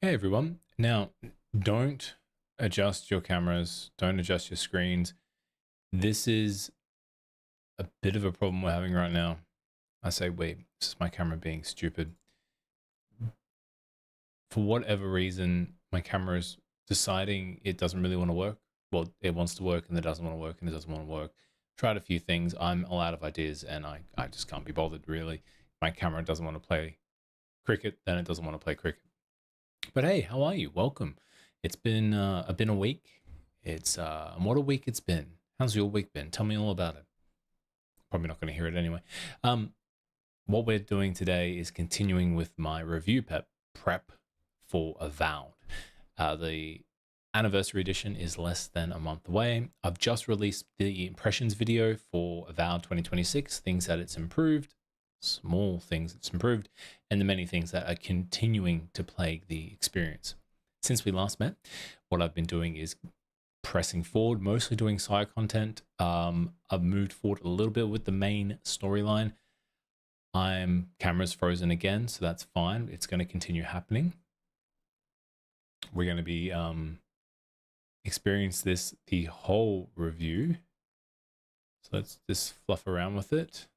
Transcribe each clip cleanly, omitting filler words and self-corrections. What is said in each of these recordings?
Hey everyone. Now, don't adjust your cameras, don't adjust your screens. This is a bit of a problem we're having right now. I say, wait, this is my camera being stupid. For whatever reason, my camera is deciding it doesn't really want to work. Well, it wants to work and it doesn't want to work and it doesn't want to work. Tried a few things. I'm all out of ideas and I just can't be bothered really. My camera doesn't want to play cricket, then it doesn't want to play cricket. But hey, how are you? Welcome. It's been a week. It's what a week it's been. How's your week been? Tell me all about it. Probably not going to hear it anyway. What we're doing today is continuing with my review prep for Avowed. The anniversary edition is less than a month away. I've just released the impressions video for Avowed 2026, things that it's improved, small things it's improved, and the many things that are continuing to plague the experience. Since we last met, what I've been doing is pressing forward, mostly doing side content. I've moved forward a little bit with the main storyline. Camera's frozen again, so that's fine. It's going to continue happening. We're going to be experience this the whole review. So let's just fluff around with it.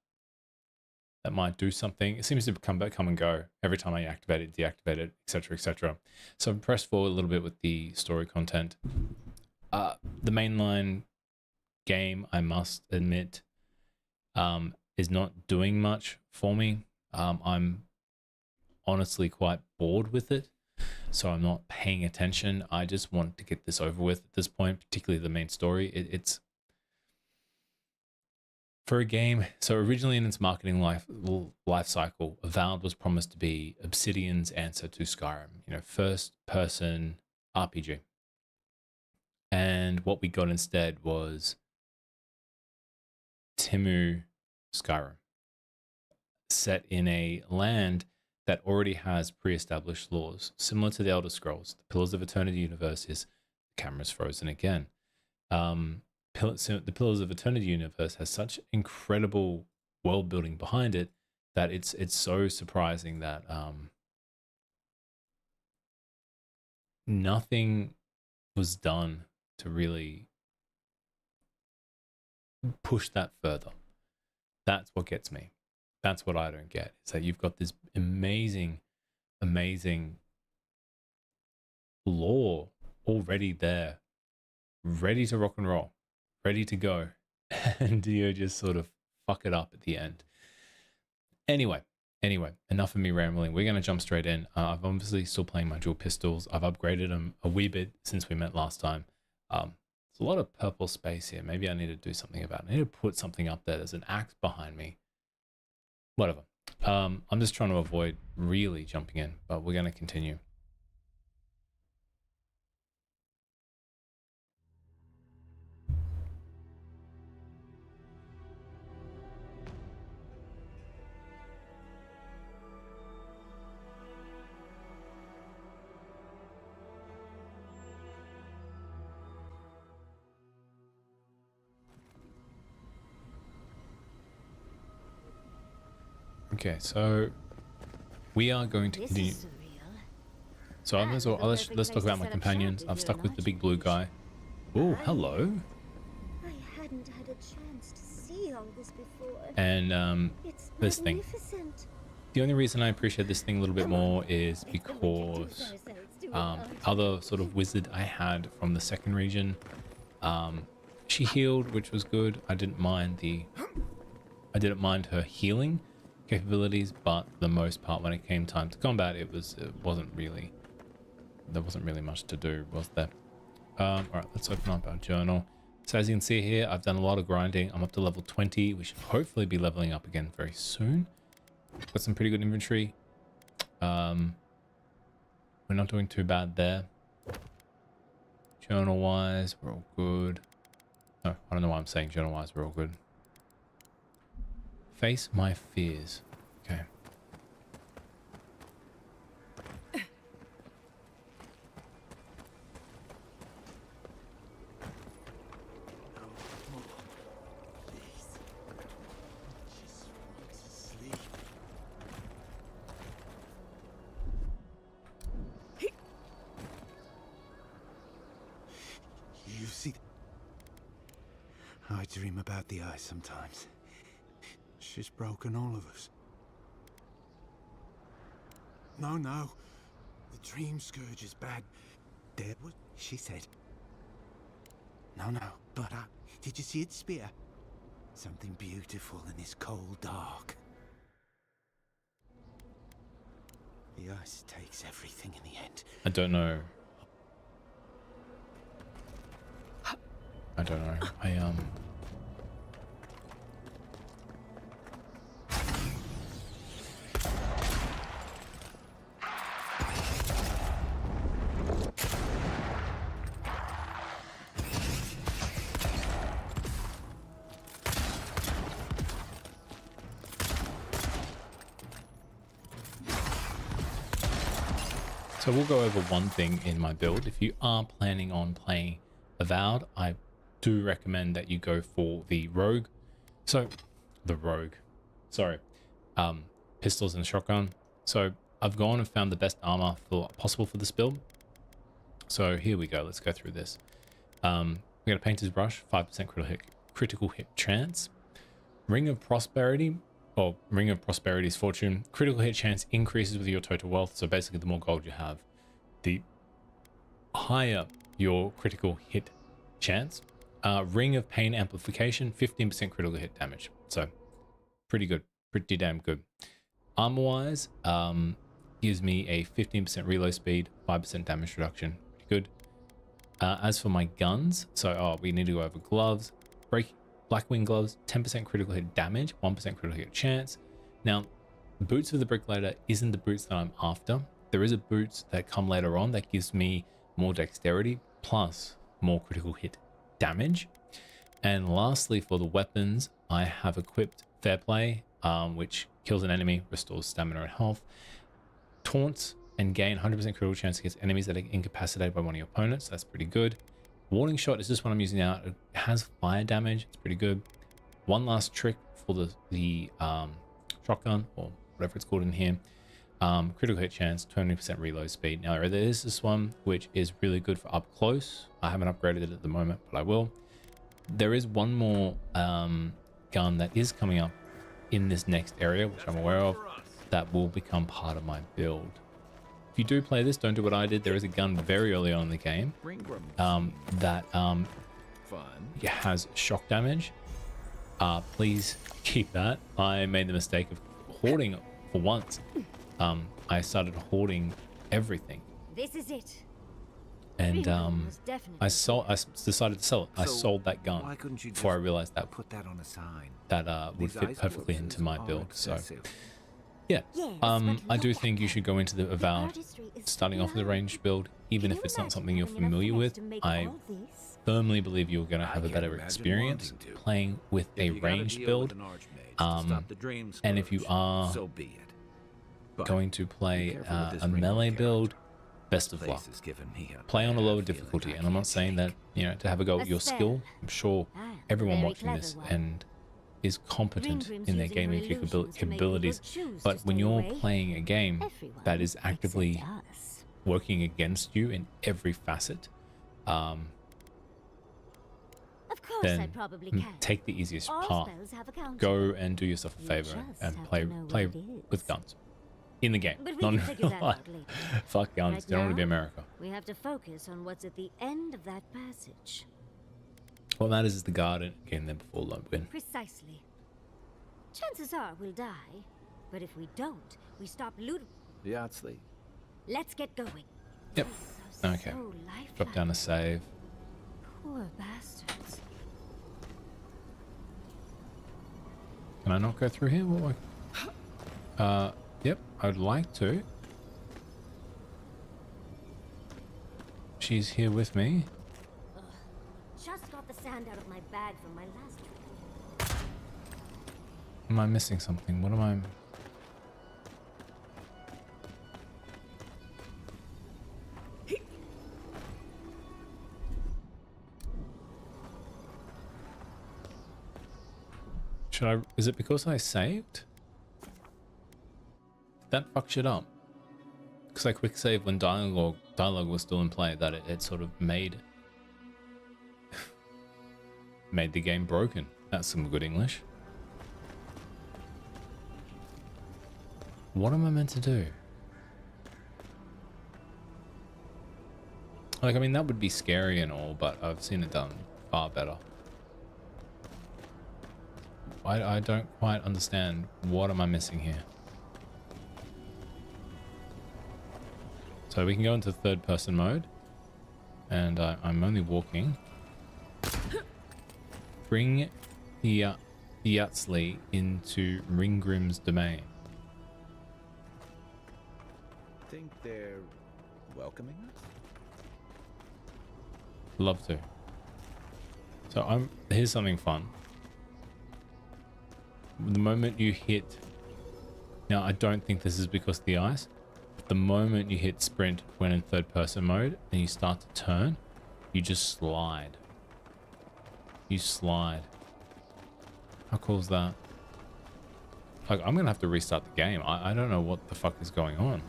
That might do something. It seems to come and go every time I activate it, deactivate it, etc., etc. So I've pressed forward a little bit with the story content. The mainline game, I must admit, is not doing much for me. I'm honestly quite bored with it, so I'm not paying attention. I just want to get this over with at this point, particularly the main story. It's for a game. So originally in its marketing life cycle, Avowed was promised to be Obsidian's answer to Skyrim, first person RPG. And what we got instead was Timu Skyrim, set in a land that already has pre-established laws, similar to the Elder Scrolls. The Pillars of Eternity universe is the camera's frozen again. The Pillars of Eternity universe has such incredible world building behind it that it's so surprising that nothing was done to really push that further. That's what gets me. That's what I don't get. Is that you've got this amazing lore already there, ready to rock and roll, ready to go, and you just sort of fuck it up at the end. Anyway, enough of me rambling. We're going to jump straight in. I've obviously still playing my dual pistols. I've upgraded them a wee bit since we met last time. There's a lot of purple space here. Maybe I need to do something about it. I need to put something up there. There's an axe behind me. Whatever. I'm just trying to avoid really jumping in, but we're going to continue. Okay, so we are going to continue. So let's talk about my companions. I've stuck with the big blue guy. Oh, hello. I hadn't had a chance to see all this before. And this thing. Magnificent. The only reason I appreciate this thing a little bit more is because other sort of wizard I had from the second region, she healed, which was good. I didn't mind her healing capabilities, but for the most part, when it came time to combat, there wasn't really much to do, was there? All right, let's open up our journal. So as you can see here, I've done a lot of grinding. I'm up to level 20. We should hopefully be leveling up again very soon. Got some pretty good inventory. We're not doing too bad there. Journal wise, we're all good. No, I don't know why I'm saying journal wise, we're all good. Face my fears. Okay. dream about the eye sometimes. She's broken all of us. No, no. The dream scourge is bad. There was, she said. No, no. But did you see its spear? Something beautiful in this cold dark. The ice takes everything in the end. I don't know. So we'll go over one thing in my build. If you are planning on playing Avowed, I do recommend that you go for the rogue. So the rogue, sorry, pistols and shotgun. So I've gone and found the best armor possible for this build. So here we go. Let's go through this. We got a painter's brush, 5% critical hit chance. Ring of Prosperity, or Ring of Prosperity's fortune. Critical hit chance increases with your total wealth. So basically, the more gold you have, the higher your critical hit chance. Ring of Pain amplification, 15% critical hit damage. So pretty good, pretty damn good. Armor wise, gives me a 15% reload speed, 5% damage reduction. Pretty good. As for my guns, so we need to go over gloves. Blackwing gloves, 10% critical hit damage, 1% critical hit chance. Now, boots of the bricklayer isn't the boots that I'm after. There is a boots that come later on that gives me more dexterity plus more critical hit damage. And lastly, for the weapons, I have equipped Fair Play, which kills an enemy, restores stamina and health. Taunts and gain 100% critical chance against enemies that are incapacitated by one of your opponents. That's pretty good. Warning Shot is just what I'm using now. It has fire damage. It's pretty good. One last trick for the shotgun, or whatever it's called in here. Critical hit chance, 20% reload speed. Now there is this one which is really good for up close. I haven't upgraded it at the moment, but I will. There is one more gun that is coming up in this next area, which I'm aware of, that will become part of my build. If you do play this, don't do what I did. There is a gun very early on in the game that has shock damage. Please keep that. I made the mistake of hoarding for once. I started hoarding everything. This is it. And I decided to sell it. I sold that gun before I realized that put that on a sign. That would fit perfectly into my build. So yeah, I do think you should go into the Avowed starting off with a ranged build, even if it's not something you're familiar with. I firmly believe you're going to have a better experience playing with a ranged build. And if you are going to play a melee build, best of luck. Play on a lower difficulty, and I'm not saying that, you know, to have a go at your skill. I'm sure everyone watching this and is competent in their gaming capabilities, but when you're playing a game that is actively working against you in every facet, then take the easiest path. Go and do yourself a favor and play with guns in the game, not in real life. Fuck guns. Don't want to be America. We have to focus on what's at the end of that passage. What matters is the garden getting there before Lone win. Precisely. Chances are we'll die, but if we don't, we stop looting. Yardsley. Let's get going. Yep. Okay. Drop down a save. Poor bastards. Can I not go through here? What? Yep. I'd like to. She's here with me. Just got the sand out of my bag from my last trip. Am I missing something? What am I... Should I... Is it because I saved? That fuck shit up. Because I quick saved when dialogue was still in play, that it sort of made made the game broken. That's some good English. What am I meant to do? Like, I mean, that would be scary and all, but I've seen it done far better. I don't quite understand. What am I missing here? So we can go into third person mode. And I'm only walking. Bring the Yatsley into Ringgrim's domain. Think they're welcoming us? Love to. So here's something fun. The moment you hit, now I don't think this is because of the ice, but the moment you hit sprint when in third person mode and you start to turn, you just slide. You slide. How cool is that? Like, I'm gonna have to restart the game. I don't know what the fuck is going on.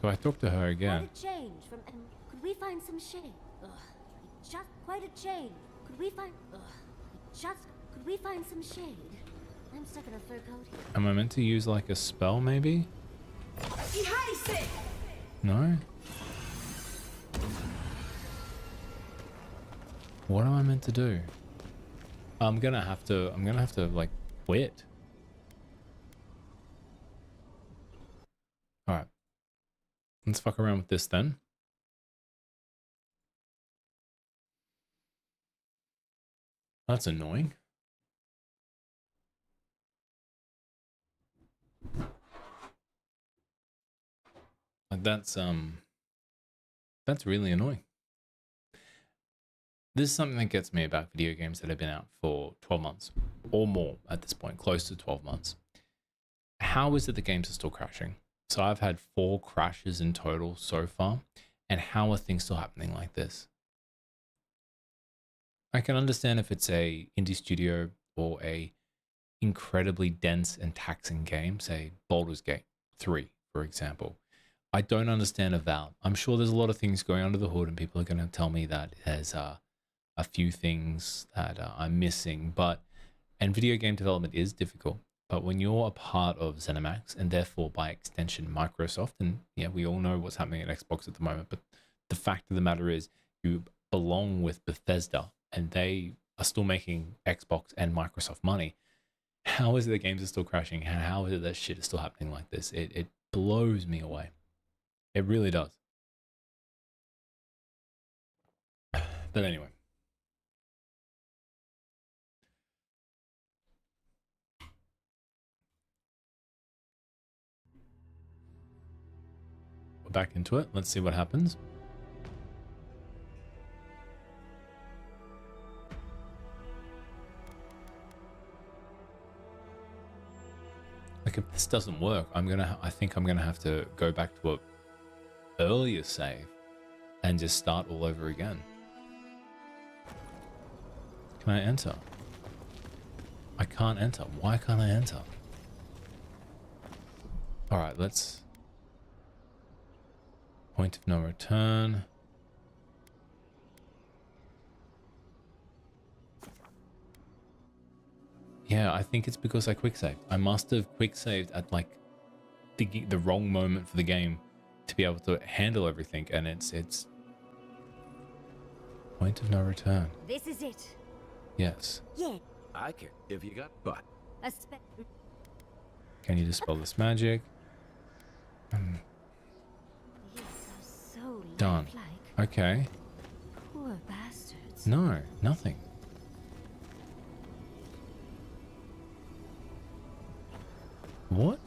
So I talk to her again. Quite a change from. Could we find some shade? Ugh. Just quite a change. Could we find? Ugh. Could we find some shade? I'm stuck in a fur coat here. Am I meant to use like a spell maybe? No? What am I meant to do? I'm gonna have to like quit. Alright. Let's fuck around with this then. That's annoying. Like that's really annoying. This is something that gets me about video games that have been out for 12 months or more at this point, close to 12 months. How is it the games are still crashing? So I've had 4 crashes in total so far, and how are things still happening like this? I can understand if it's a indie studio or a incredibly dense and taxing game, say Baldur's Gate 3, for example. I don't understand Avowed. I'm sure there's a lot of things going under the hood and people are going to tell me that there's a few things that I'm missing, and video game development is difficult. But when you're a part of ZeniMax and therefore by extension Microsoft, and yeah, we all know what's happening at Xbox at the moment, but the fact of the matter is you belong with Bethesda and they are still making Xbox and Microsoft money. How is it the games are still crashing? How is it that shit is still happening like this? It blows me away. It really does. But anyway. We're back into it. Let's see what happens. Like if this doesn't work, I think I'm gonna have to go back to a earlier save and just start all over again. Can I enter? I can't enter. Why can't I enter? All right, let's point of no return. Yeah, I think it's because I quick saved. I must have quick saved at like the wrong moment for the game to be able to handle everything, and it's point of no return. This is it. Yes. Yeah. I can if you got butt. Can you dispel this magic? Yes, are so Done. lifelike. Okay. Poor bastards. No, nothing. What?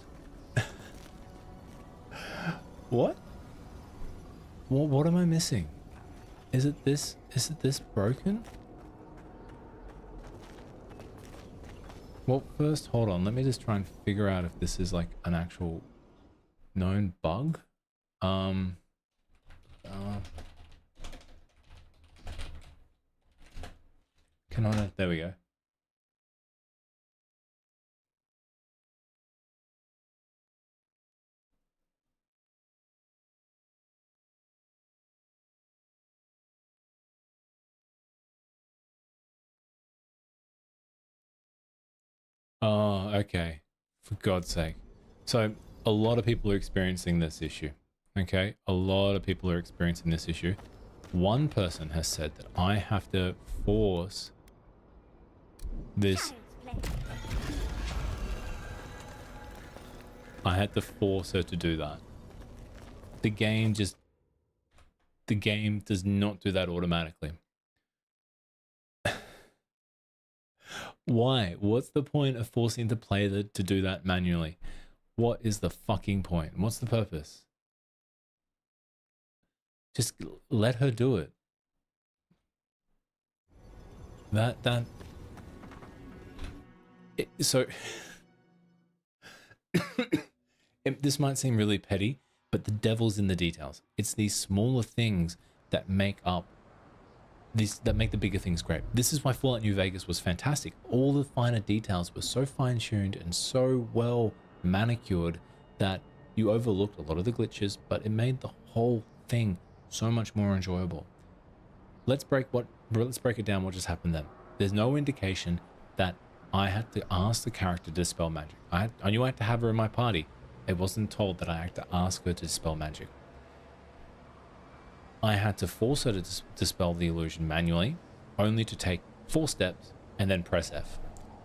What? What am I missing? Is it this broken? Well, first, hold on. Let me just try and figure out if this is like an actual known bug. Can I? There we go. Oh, okay. For God's sake. So a lot of people are experiencing this issue. Okay? A lot of people are experiencing this issue. One person has said that I have to force this. Child's play. I had to force her to do that. The game does not do that automatically. Why? What's the point of forcing the player to do that manually? What is the fucking point? What's the purpose? Just let her do it. So this might seem really petty, but the devil's in the details. It's these smaller things that make up that make the bigger things great. This is why Fallout New Vegas was fantastic. All the finer details were so fine-tuned and so well manicured that you overlooked a lot of the glitches, but it made the whole thing so much more enjoyable. Let's break it down what just happened then. There's no indication that I had to ask the character to dispel magic. I knew I had to have her in my party. It wasn't told that I had to ask her to dispel magic. I had to force her to dispel the illusion manually, only to take 4 steps and then press F.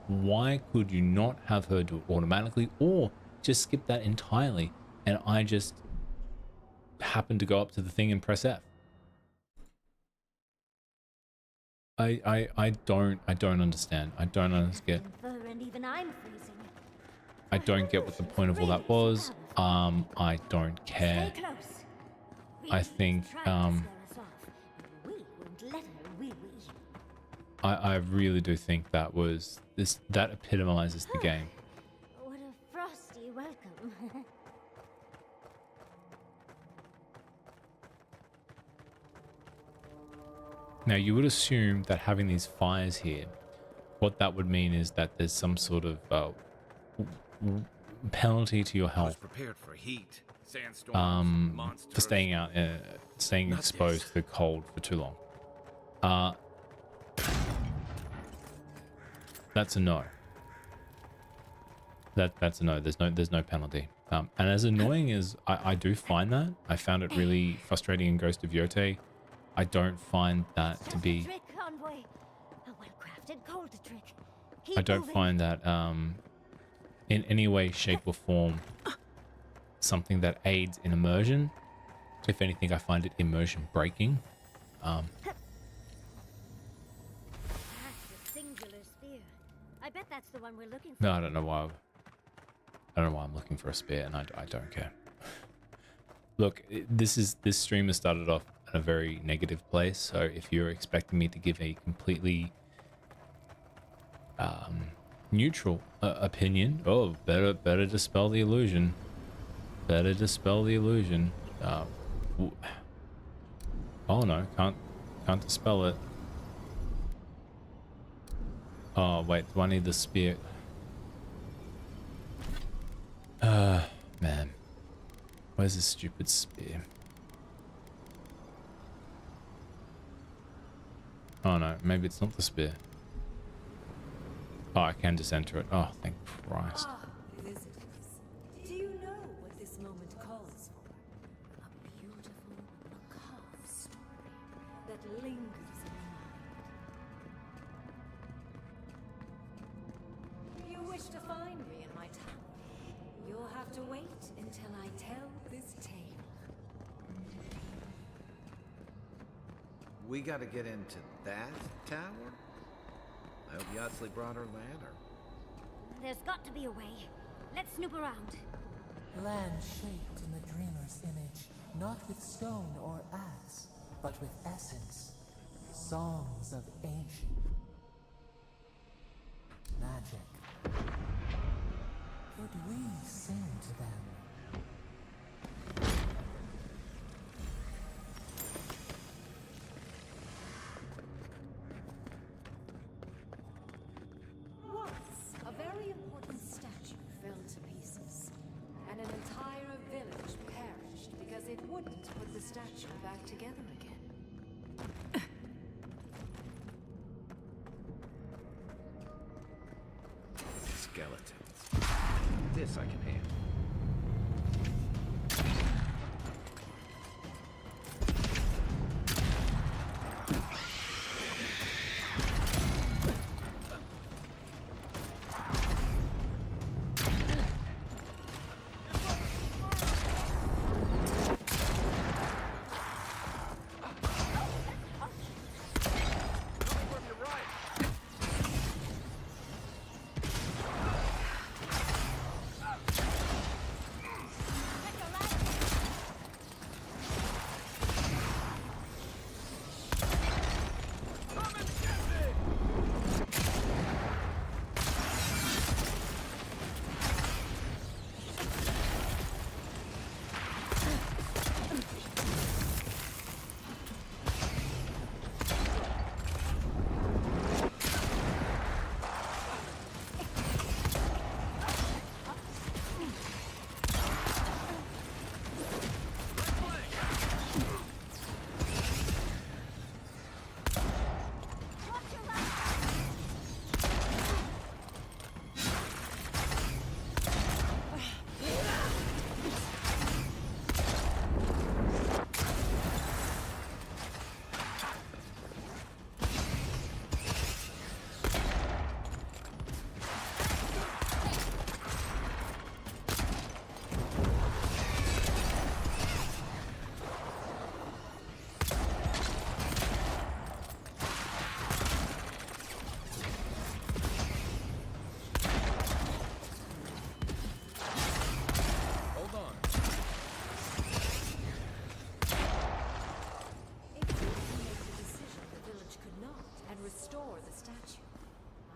Why could you not have her do it automatically, or just skip that entirely and I just happen to go up to the thing and press F? I don't understand. I don't understand. And even I'm freezing. I don't get what the point of all that was. I don't care. Stay close. I think We won't let her, will we? I really do think that epitomizes the game. What a frosty welcome. Now you would assume that having these fires here, what that would mean is that there's some sort of penalty to your health Prepared for heat, sandstorms, for staying exposed to the cold for too long. That's a no. That's a no. There's no penalty. And as annoying as I do find that, I found it really frustrating in Ghost of Yote. I don't find that to be. Trick, Convoy. A well-crafted cold trick. I don't find that in any way, shape, or form something that aids in immersion. If anything, I find it immersion breaking. That's a singular spear. I bet that's the one we're looking for. No, I don't know why. I don't know why I'm looking for a spear, and I don't care. Look, this stream has started off in a very negative place, so if you're expecting me to give a completely neutral opinion, oh, better dispel the illusion. Better dispel the illusion. Oh no, can't dispel it. Oh wait, do I need the spear? Man. Where's this stupid spear? Oh no, maybe it's not the spear. Oh, I can just enter it. Oh, thank Christ. Ah, visitors. Do you know what this moment calls for? A beautiful, macabre story that lingers in the mind. You wish to find me in my tower? You'll have to wait until I tell this tale. We gotta get into that tower? I hope Yatsley brought her ladder. There's got to be a way. Let's snoop around. Land shaped in the dreamer's image, not with stone or axe, but with essence. Songs of ancient magic. Could we sing to them? Once, a very important statue fell to pieces, and an entire village perished because it wouldn't put the statue back together again. skeletons. This I can handle.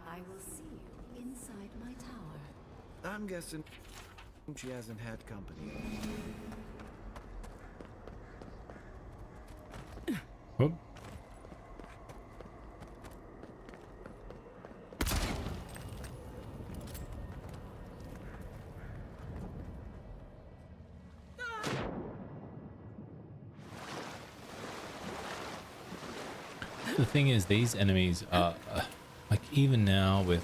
I will see you inside my tower. I'm guessing she hasn't had company. Whoop. The thing is, these enemies are like, even now with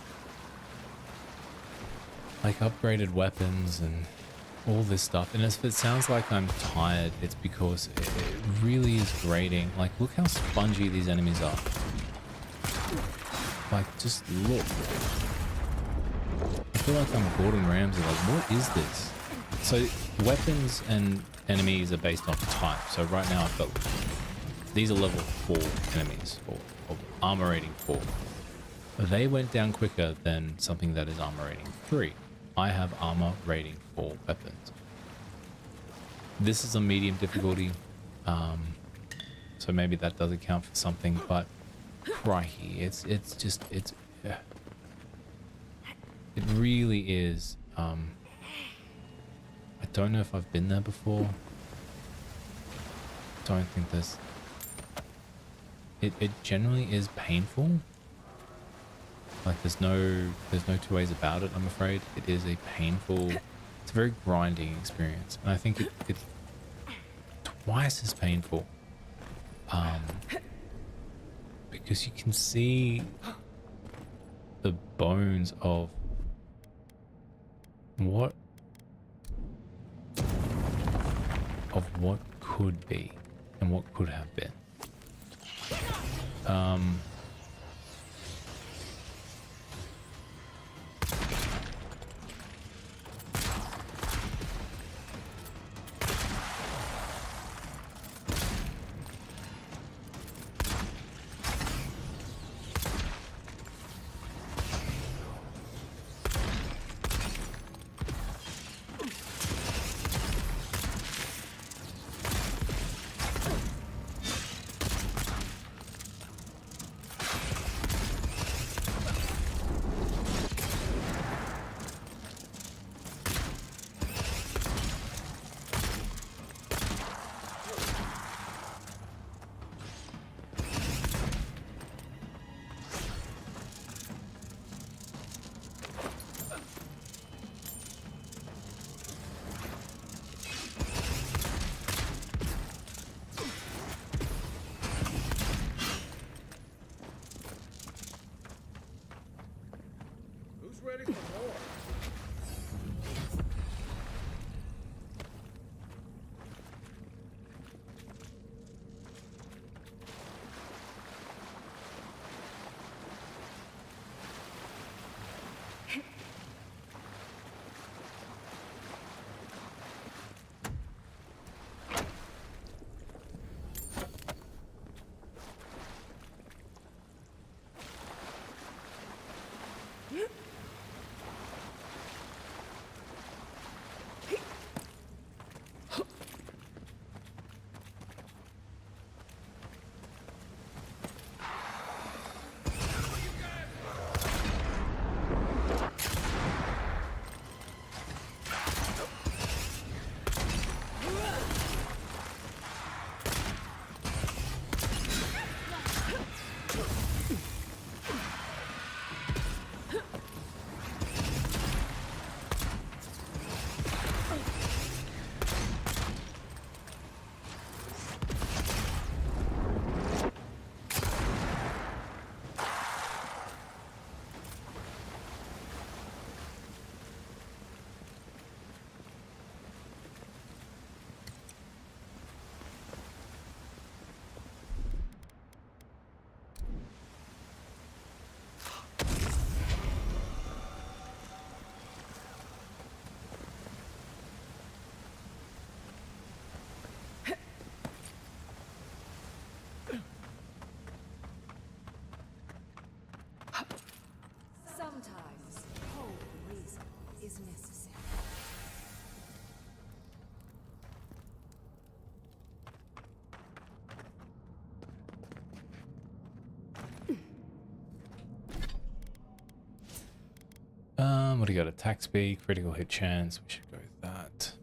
like upgraded weapons and all this stuff, and if it sounds like I'm tired, it's because it really is grating. Like, look how spongy these enemies are. Like, just look. I feel like I'm Gordon Ramsay. Like, what is this? So weapons and enemies are based off type. So right now I've got, these are level 4 enemies, or armor rating 4. They went down quicker than something that is armor rating 3. I have armor rating 4 weapons. This is a medium difficulty, so maybe that does account for something, but crikey, it really is. I don't know if I've been there before. Don't think there's. It generally is painful. Like, there's no two ways about it, I'm afraid. It is a painful, it's a very grinding experience. And I think it's twice as painful. Because you can see the bones of what could be and what could have been. Who's ready for more? what do you got? Attack speed, critical hit chance. We should go with that.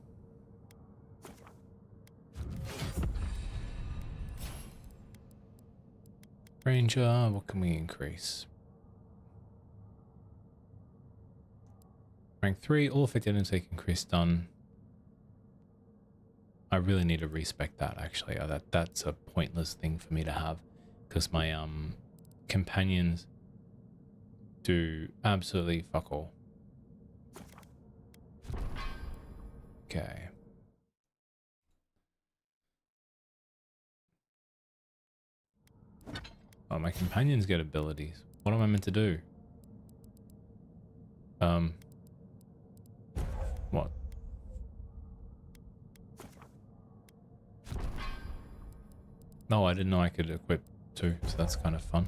Ranger, what can we increase? Rank 3, all effective intake increase done. I really need to respec that actually. That's a pointless thing for me to have because my companions do absolutely fuck all. Okay. Oh, my companions get abilities. What am I meant to do? What? No, I didn't know I could equip too, so that's kind of fun.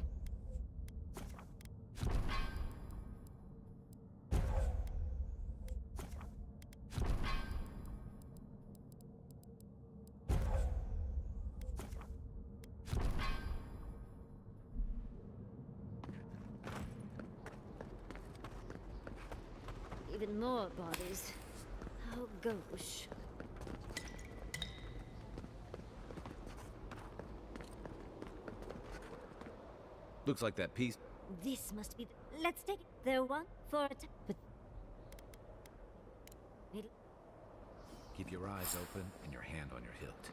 Even more bodies. How gauche. Looks like that piece. This must be. Let's take it. There one for a. But. Keep your eyes open and your hand on your hilt.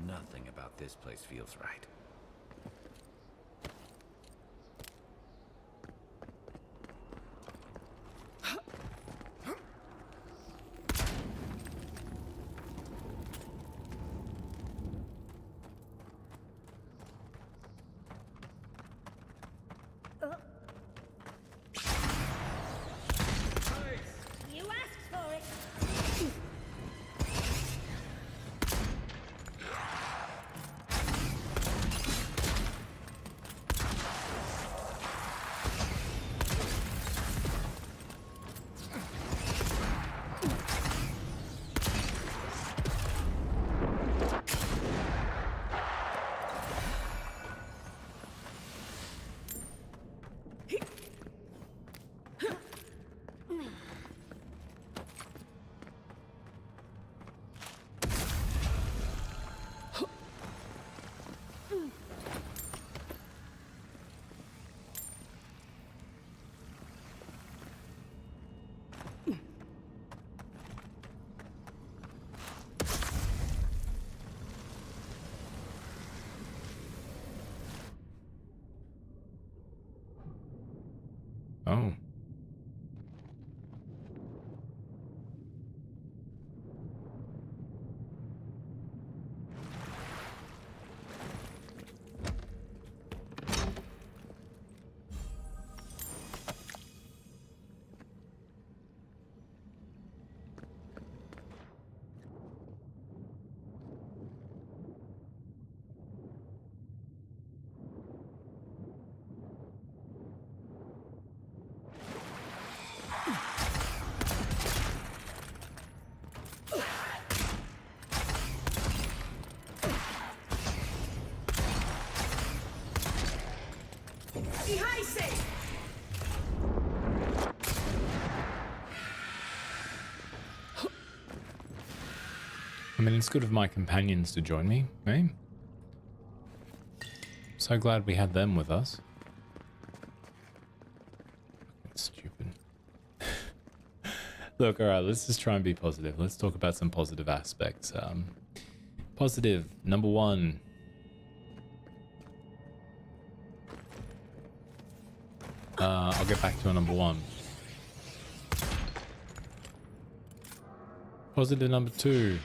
Nothing about this place feels right. You asked for it. Oh. I mean, it's good of my companions to join me, eh? So glad we had them with us. That's stupid. Look, alright, let's just try and be positive. Let's talk about some positive aspects. Positive, number 1. I'll get back to a number 1. Positive number 2.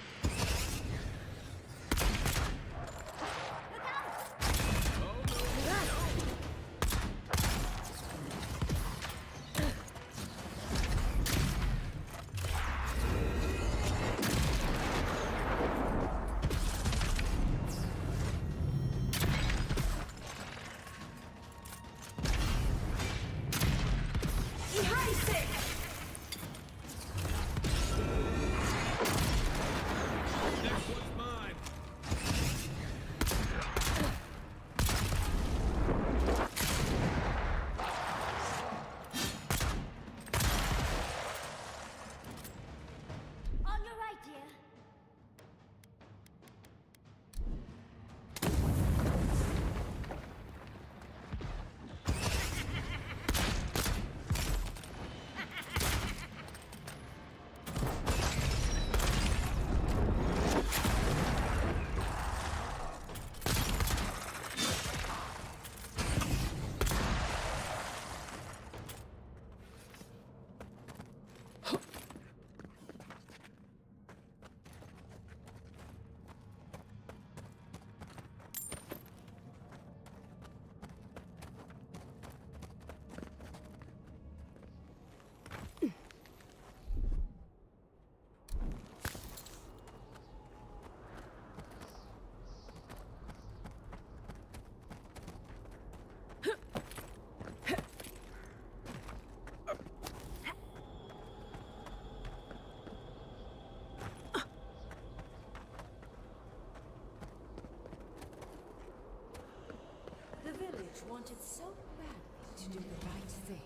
wanted so badly to do the right thing.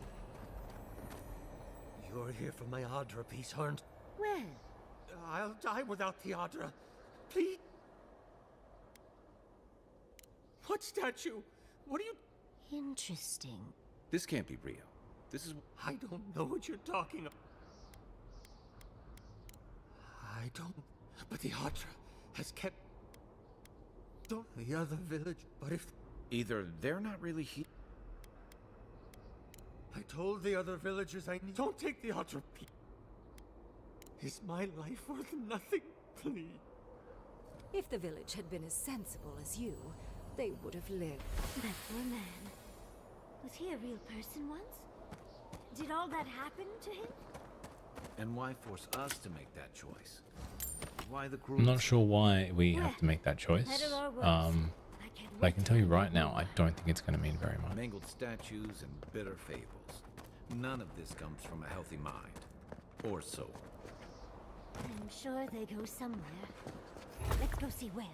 You're here for my Adra piece, aren't? Well, I'll die without the Adra. Please. What statue? What are you... interesting. This can't be real. This is... I don't know what you're talking about. I don't... But the Adra has kept... Don't the other village, but if... Either they're not really here... I told the other villagers I need... Don't take the Adra piece. Is my life worth nothing, please? If the village had been as sensible as you, they would have lived. That poor man. Was he a real person once? Did all that happen to him? And why force us to make that choice? Why the I'm cruelty? not sure why we have to make that choice. Better or worse. But I can tell you right now, I don't think it's going to mean very much. Mangled statues and bitter fables. None of this comes from a healthy mind. Or soul. I'm sure they go somewhere. Let's go see where.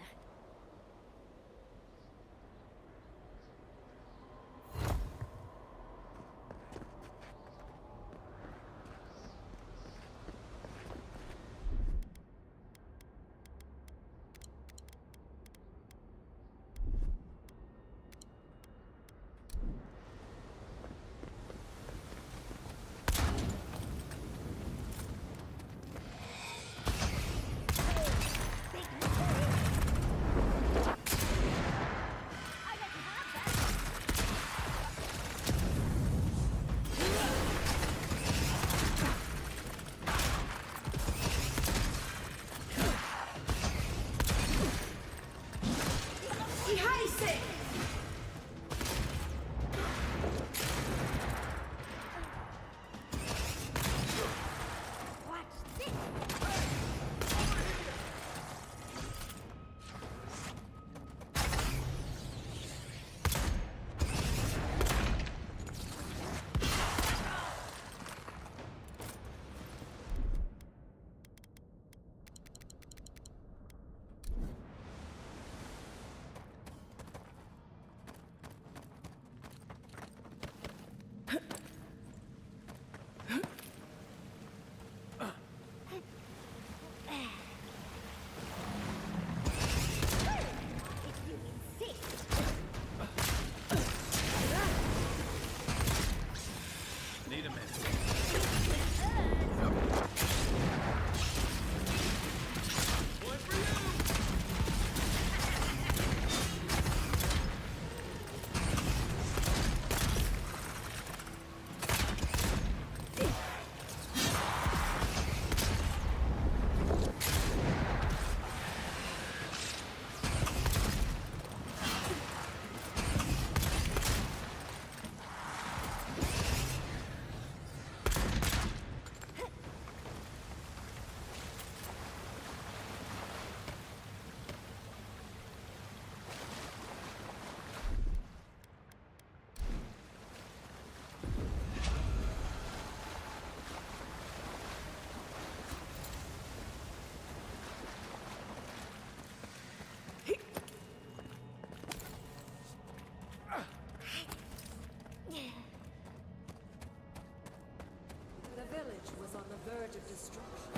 verge of destruction,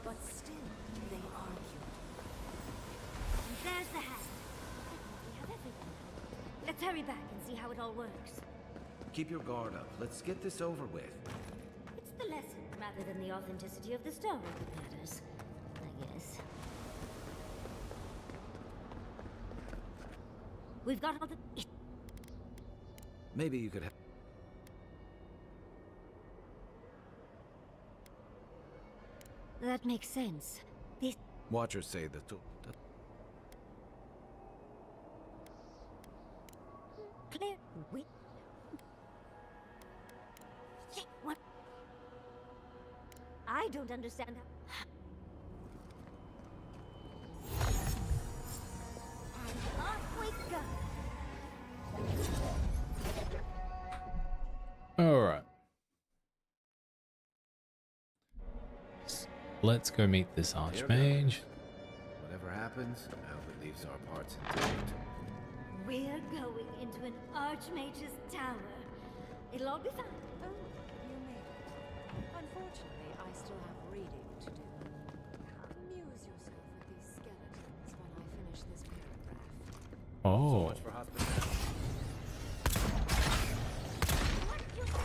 but still they argued. There's the hat. We have everything. Let's hurry back and see how it all works. Keep your guard up. Let's get this over with. It's the lesson rather than the authenticity of the story that matters, I guess. We've got all the... Maybe you could have... That makes sense. This... Watchers say the Clear... We... What? I don't understand how... And off we go! Alright. Let's go meet this archmage. Whatever happens, I hope it leaves our parts intact. We're going into an Archmage's tower. It'll all be fine. Oh, you made it. Unfortunately, I still have reading to do. Amuse yourself with these skeletons while I finish this paragraph. Oh. Much for hospitality. What you said?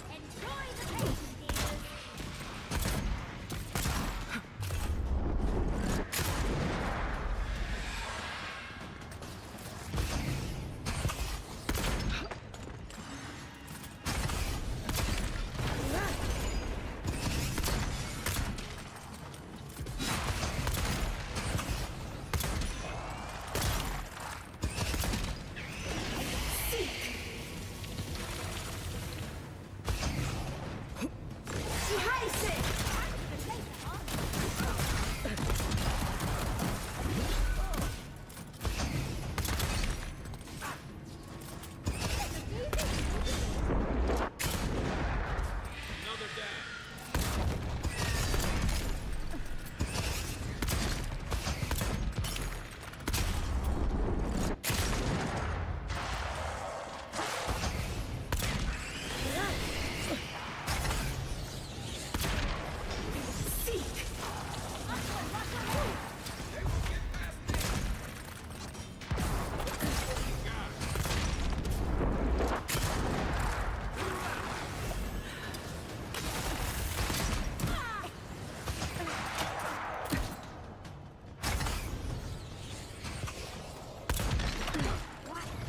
Enjoy the pain, dears.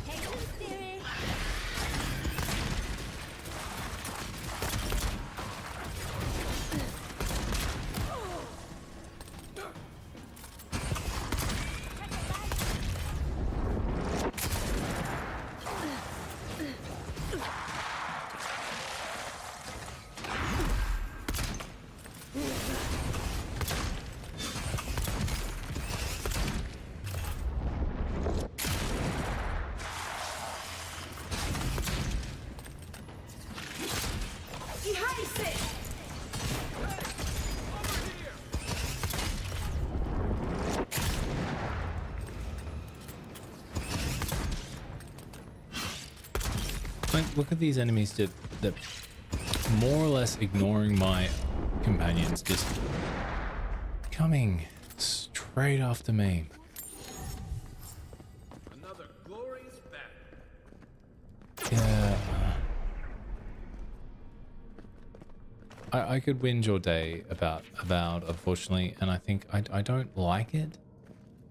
Patience, dearie. Like, look at these enemies that more or less ignoring my companions, just coming straight after me. Another glorious battle. Yeah. I could whinge all day about Avowed, unfortunately, and I think I don't like it.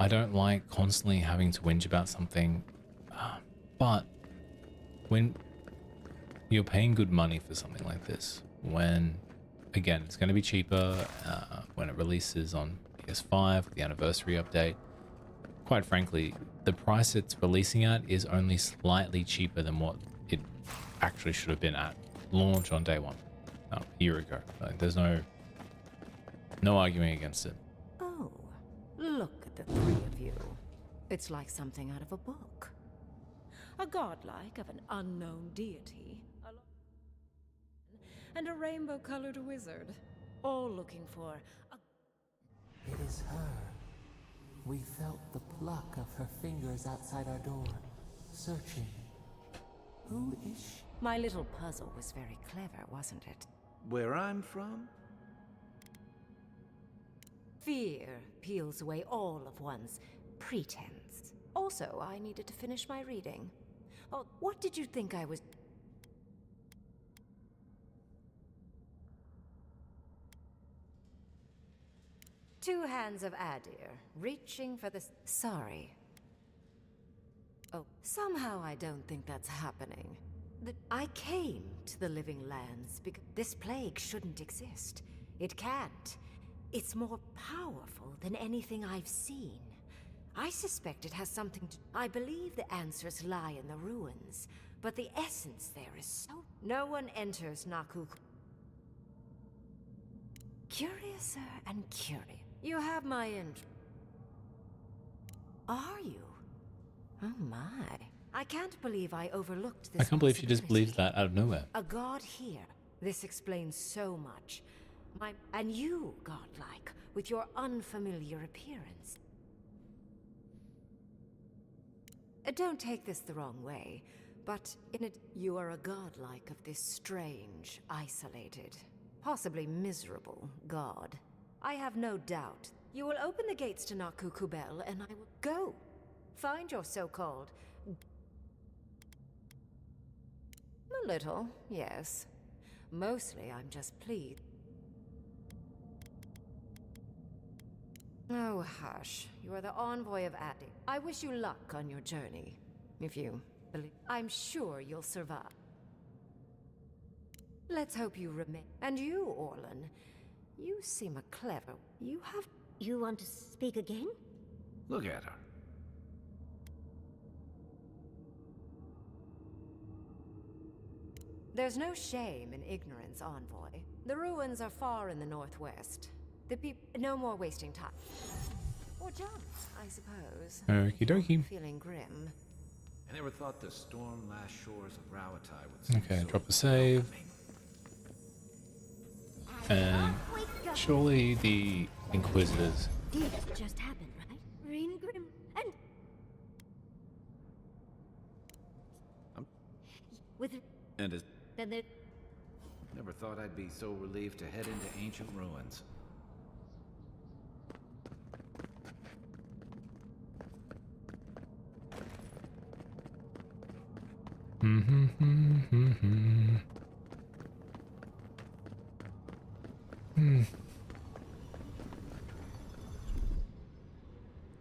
I don't like constantly having to whinge about something, but when you're paying good money for something like this, when, again, it's going to be cheaper when it releases on PS5 with the anniversary update, quite frankly, the price it's releasing at is only slightly cheaper than what it actually should have been at launch on day one, a year ago. Like, there's no arguing against it. Oh, look at the three of you. It's like something out of a book. A godlike of an unknown deity, and a rainbow-colored wizard, all looking for a... It is her. We felt the pluck of her fingers outside our door, searching. Who is she? My little puzzle was very clever, wasn't it? Where I'm from? Fear peels away all of one's pretense. Also, I needed to finish my reading. Oh, what did you think I was... Two hands of Adir, reaching for the... Sorry. Oh, somehow I don't think that's happening. I came to the Living Lands because this plague shouldn't exist. It can't. It's more powerful than anything I've seen. I suspect it has something to... I believe the answers lie in the ruins, but the essence there is so... No one enters Naku... Curiouser and curious. You have my interest. Are you? Oh my. I can't believe I overlooked this I can't believe she just believes possibility. that out of nowhere. A god here. This explains so much. And you, godlike, with your unfamiliar appearance. Don't take this the wrong way, but in it, you are a godlike of this strange, isolated, possibly miserable god. I have no doubt. You will open the gates to Naku Kubel, and I will go. Find your so-called... A little, yes. Mostly, I'm just pleased. Oh, hush. You are the envoy of Addy. I wish you luck on your journey. If you believe... I'm sure you'll survive. Let's hope you remain. And you, Orlan. You seem a clever... You have... You want to speak again? Look at her. There's no shame in ignorance, envoy. The ruins are far in the northwest. The no more wasting time. Or jump, I suppose. Okie dokie. Feeling grim. I never thought the storm-lashed shores of Rauatai would seem Okay, so drop a save. And And off we go. surely the Inquisitors. This just happened, right? Green Grim and with And as then there. never thought I'd be so relieved to head into ancient ruins.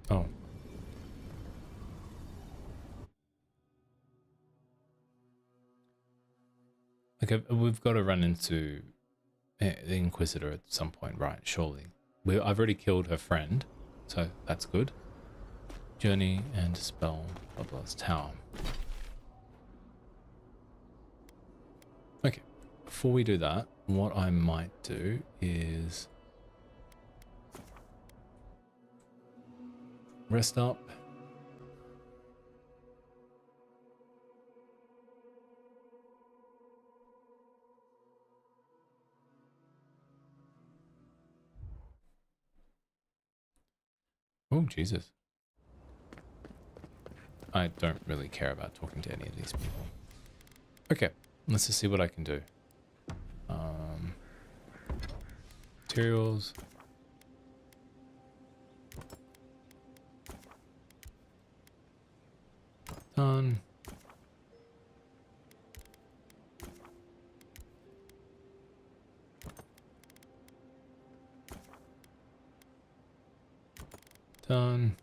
Oh. Okay, we've got to run into the Inquisitor at some point, right? Surely. I've already killed her friend, so that's good. Journey and dispel Bubba's Tower. Okay, before we do that, what I might do is rest up. Oh, Jesus. I don't really care about talking to any of these people. Okay, let's just see what I can do. Materials. Done. Done.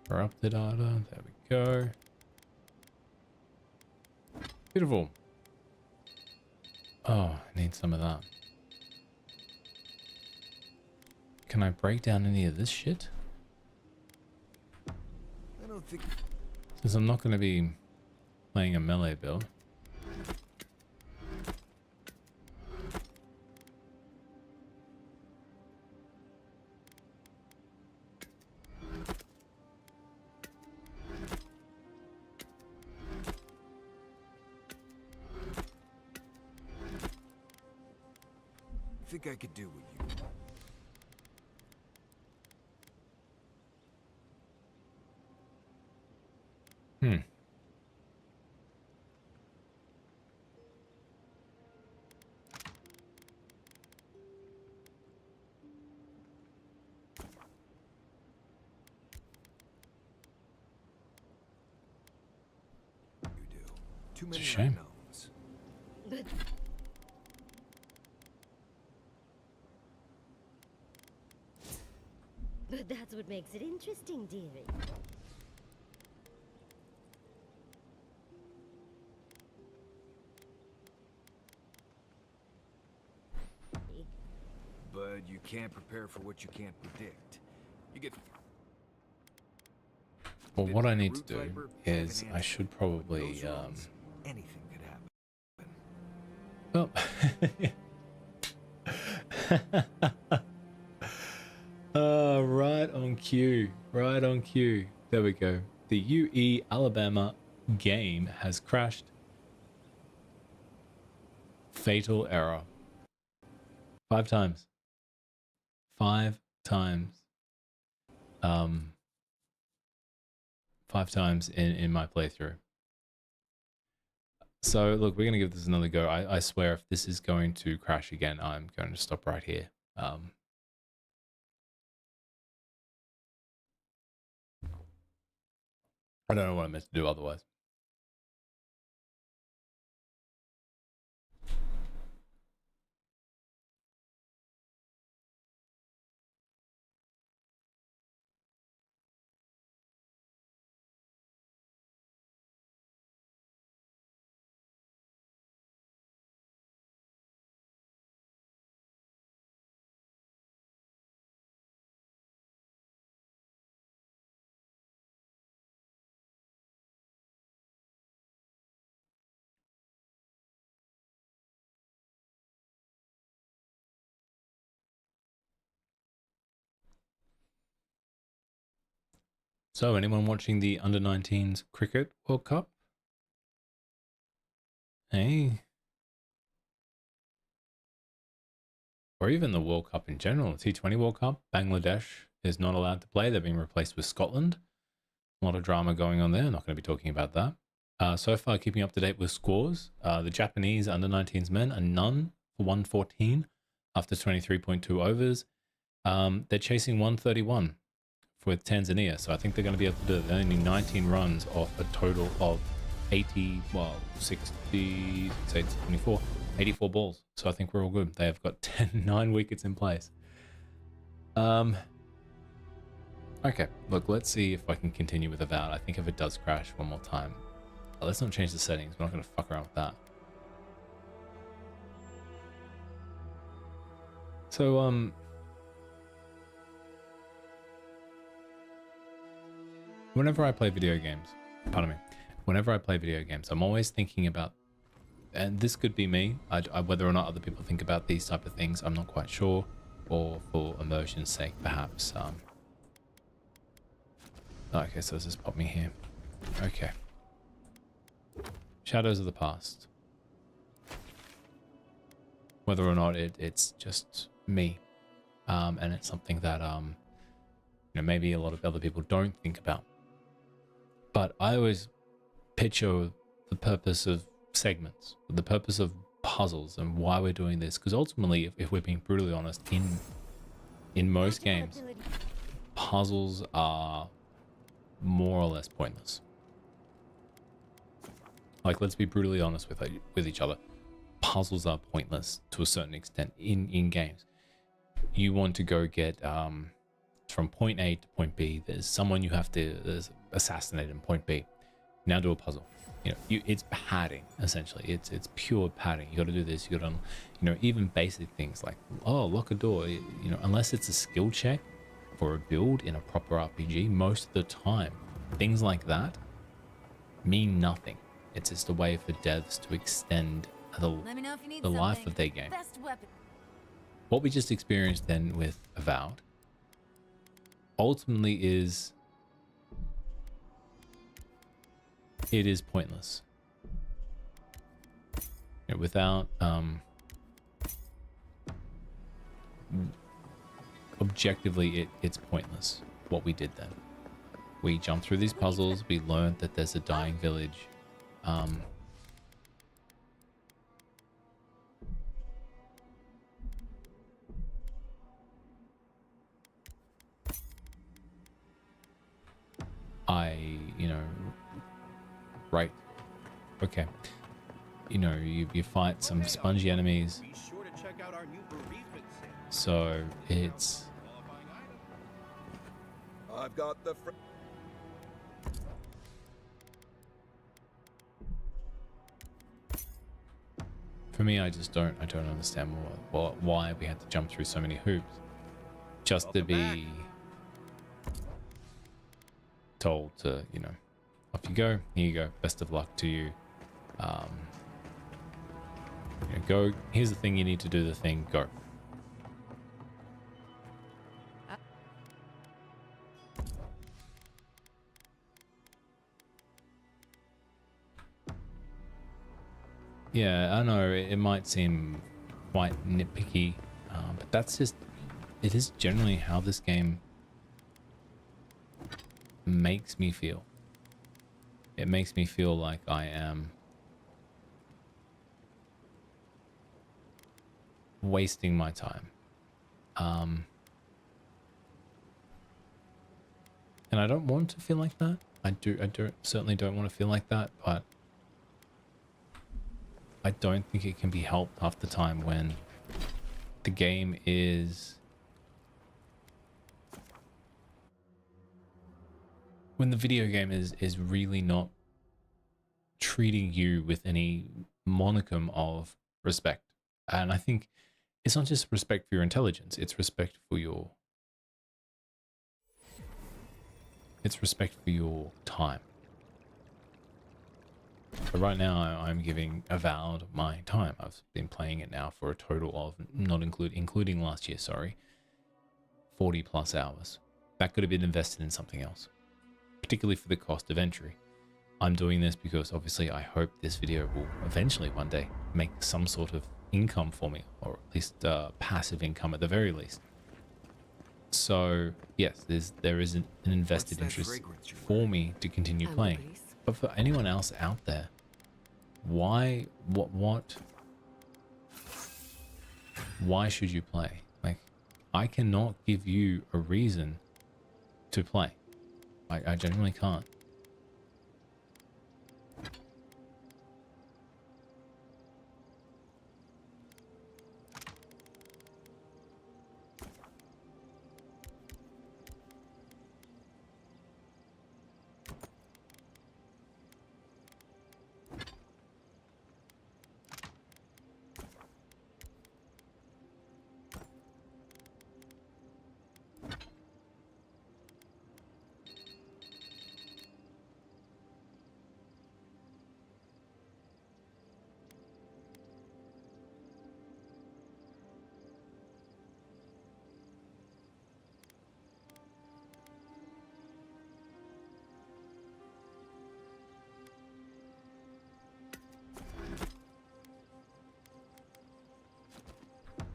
Corrupted data. There we go. Beautiful. Oh, I need some of that. Can I break down any of this shit? I don't think... Since I'm not going to be playing a melee build. I think I could do what you... You do. Too many It's a shame. unknowns. But that's what makes it interesting, dearie. But can't prepare for what you can't predict. You get... Well, what I need to do Viper, is seven I should probably Those roads, anything could happen. Right on cue. Right on cue. There we go. The UE Alabama game has crashed. Fatal error. 5 times. 5 times. 5 times in my playthrough. So look, we're gonna give this another go. I swear if this is going to crash again, I'm going to stop right here. I don't know what I'm meant to do otherwise. So, anyone watching the under-19s cricket World Cup? Hey. Or even the World Cup in general, the T20 World Cup. Bangladesh is not allowed to play. They're being replaced with Scotland. A lot of drama going on there. I'm not going to be talking about that. So far, keeping up to date with scores. The Japanese under-19s men are none for 114 after 23.2 overs. They're chasing 131 with Tanzania, so I think they're going to be able to do it. They only need 19 runs off a total of 80, well, 60, 24, 84 balls. So I think we're all good. They have got 9 wickets in place. Okay, look, let's see if I can continue with Avowed. I think if it does crash one more time, let's not change the settings. We're not going to fuck around with that. So, whenever I play video games, whenever I play video games, I'm always thinking about, and this could be me, whether or not other people think about these type of things, I'm not quite sure, or for immersion's sake, perhaps. Okay, so this just popped me here. Okay. Shadows of the past. Whether or not it's just me, and it's something that you know, maybe a lot of other people don't think about. But I always picture the purpose of segments, the purpose of puzzles, and why we're doing this. Because ultimately, if we're being brutally honest, in most games, puzzles are more or less pointless. Like, let's be brutally honest with each other. Puzzles are pointless to a certain extent in games. You want to go get from point A to point B. There's someone you have to assassinate in point B. Now do a puzzle. You know, it's padding essentially. It's pure padding. You got to do this. You got to, you know, even basic things like, oh, lock a door. You know, unless it's a skill check for a build in a proper RPG, most of the time, things like that mean nothing. It's just a way for devs to extend the life of their game. What we just experienced then with Avowed ultimately is, it is pointless. You know, without objectively, it's pointless what we did then. We jumped through these puzzles. We learned that there's a dying village. You know, right, okay. You know, you fight some spongy enemies. Be sure to check out our new bereavement center. So it's... I've got the For me, I don't understand why we had to jump through so many hoops. just to be told to, you know, off you go, here you go, best of luck to you. You know, go, here's the thing you need to do, the thing, go. Yeah, I know it might seem quite nitpicky, but that's just, it is generally how this game makes me feel. It makes me feel like I am wasting my time. And I don't want to feel like that. I certainly don't want to feel like that, but I don't think it can be helped half the time when the game is, when the video game is really not treating you with any monicum of respect. And I think it's not just respect for your intelligence, it's respect for your time. So right now I'm giving Avowed my time. I've been playing it now for a total of, not including last year, sorry, 40 plus hours. That could have been invested in something else, particularly for the cost of entry. I'm doing this because obviously I hope this video will eventually one day make some sort of income for me, or at least passive income at the very least. So yes, there is an invested interest for me to continue playing. But for anyone else out there, why should you play? Like, I cannot give you a reason to play. I genuinely can't.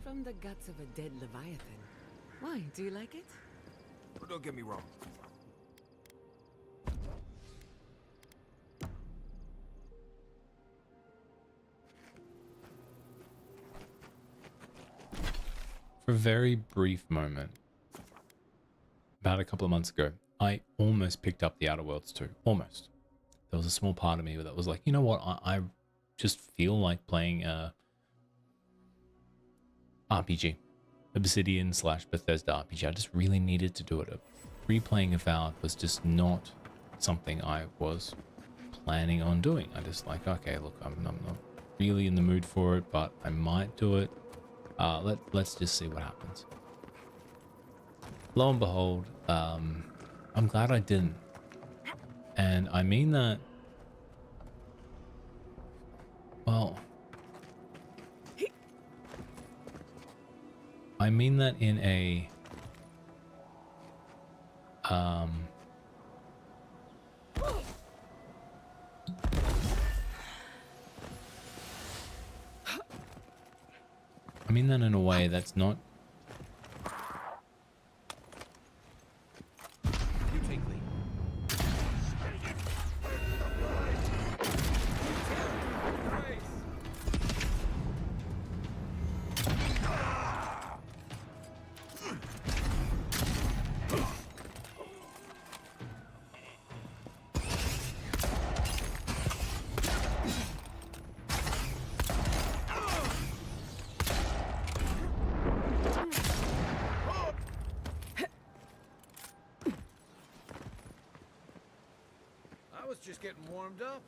From the guts of a dead Leviathan. Why, do you like it? Don't get me wrong. For a very brief moment, about a couple of months ago, I almost picked up the Outer Worlds 2. Almost. There was a small part of me that was like, you know what, I just feel like playing a RPG. Obsidian / Bethesda RPG. I just really needed to do it. Replaying Avowed was just not something I was planning on doing. I just like, okay, look, I'm not really in the mood for it, but I might do it. Let's just see what happens. Lo and behold, I'm glad I didn't. And I mean that, well, I mean that in a I mean that in a way that's not. You take lead. I was just getting warmed up.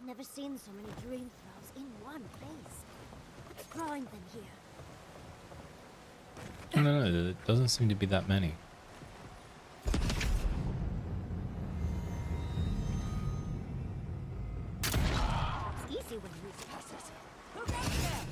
Never seen so many dream throws in one place. What's drawing them here? I don't know, there doesn't seem to be that many. It's easy when you passes. Who goes there?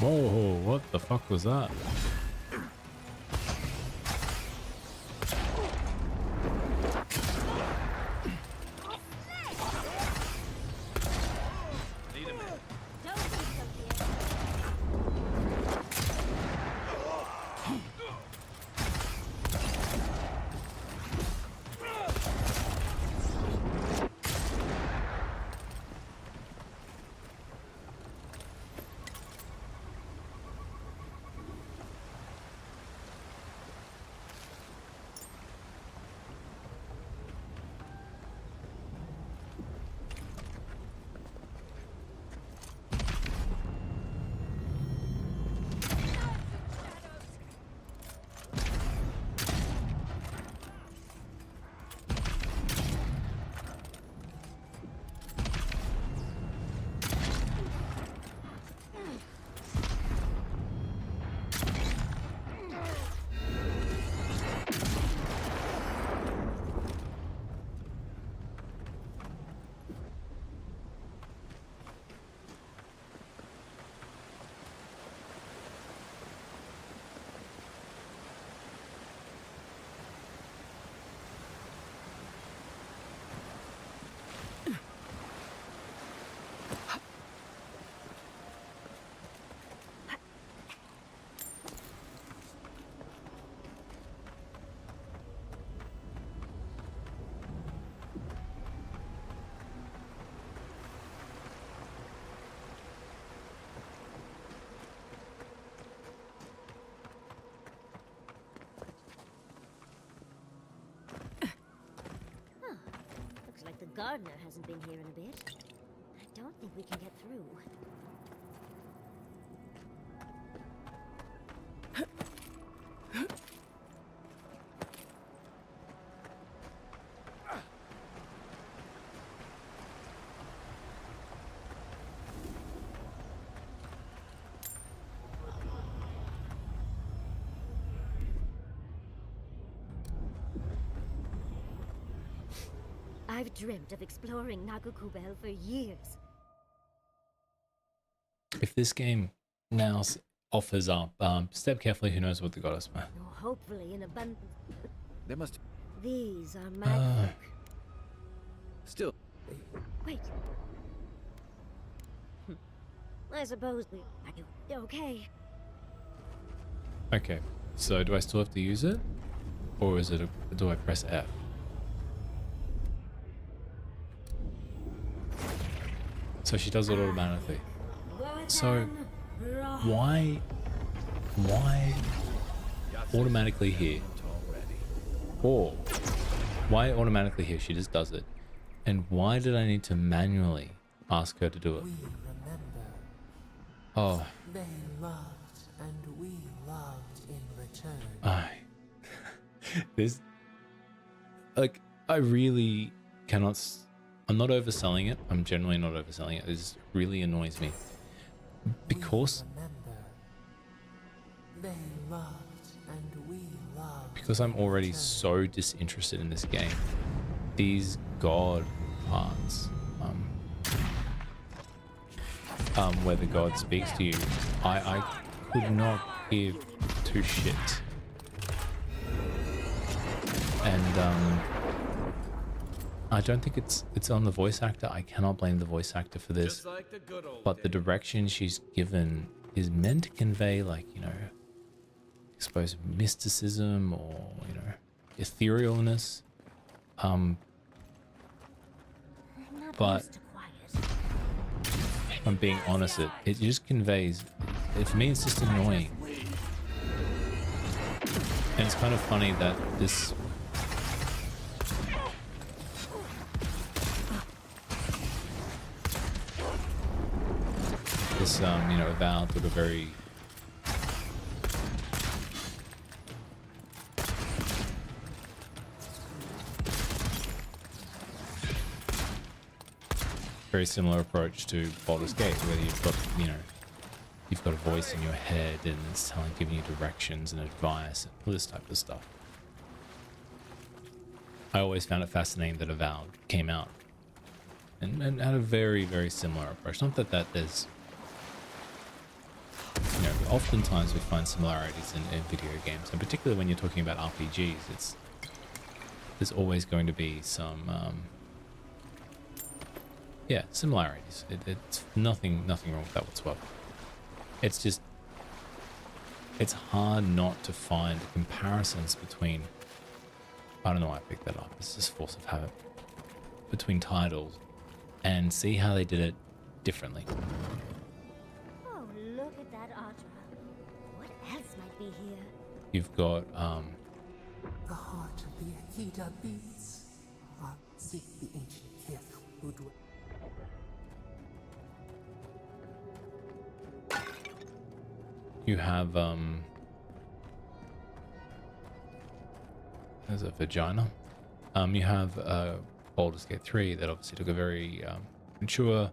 Whoa, what the fuck was that? Don't think so, dear. Looks like the gardener hasn't been here in a bit. I don't think we can get through. I've dreamt of exploring Nagakubel for years. If this game now offers up, step carefully, who knows what the goddess man. Oh, hopefully in abundance. There must These are magfolk. still. Wait. I suppose we... Okay. Okay, so do I still have to use it? Or is it do I press F? So she does it automatically. So why automatically here? Or why automatically here? She just does it. And why did I need to manually ask her to do it? We remember. Oh, They loved, and we loved in return. there's like, I really cannot. I'm not overselling it. I'm generally not overselling it. It just really annoys me because I'm already so disinterested in this game. These god parts, where the god speaks to you, I could not give to shit. And I don't think it's on the voice actor. I cannot blame the voice actor for this. Just like the good old But the days. direction she's given is meant to convey, like, you know, I suppose mysticism or, you know, etherealness. I'm not But used to quiet. if I'm being honest, it just conveys, for me it's just annoying. And it's kind of funny that this you know, Avowed with a very similar approach to Baldur's Gate, where you've got, you know, you've got a voice in your head and it's giving you directions and advice and all this type of stuff. I always found it fascinating that Avowed came out and had a very, very similar approach. Not that there's, you know, oftentimes we find similarities in video games, and particularly when you're talking about RPGs, there's always going to be some yeah, similarities. It's nothing wrong with that whatsoever. It's just, it's hard not to find comparisons between, I don't know why I picked that up, it's just force of habit, between titles and see how they did it differently. Oh, look at that Audra. What else might be here? You've got The heart of the Ahida beats. Seek the ancient Kith who dwell. you have there's a vagina. You have Baldur's Gate 3 that obviously took a very mature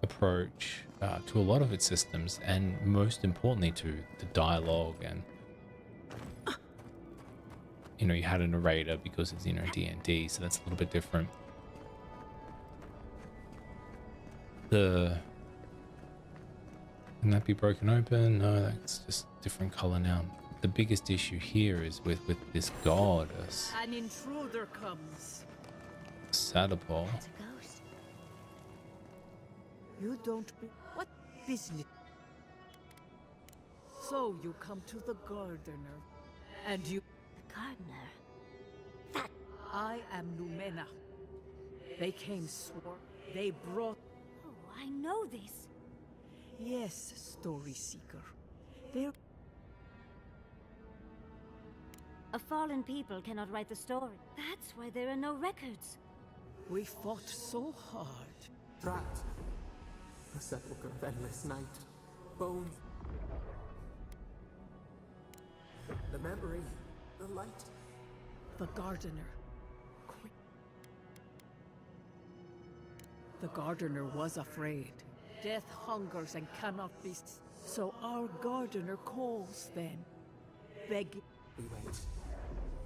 approach to a lot of its systems, and most importantly to the dialogue. And you know, you had a narrator because it's, you know, D&D, so that's a little bit different. Can that be broken open? No, that's just different color now. The biggest issue here is with this goddess, An intruder comes. Sadapol. It's a ghost. You don't be... What business? So you come to the gardener, and you... The gardener. I am Lumena. They came sworn. They brought... Oh, I know this. Yes, story seeker. They're... A fallen people cannot write the story. That's why there are no records. We fought so hard. Trapped. A sepulchre of endless night. Bones. The memory. The light. The gardener. The gardener was afraid. Death hungers and cannot be... So our gardener calls then. Begging. We wait.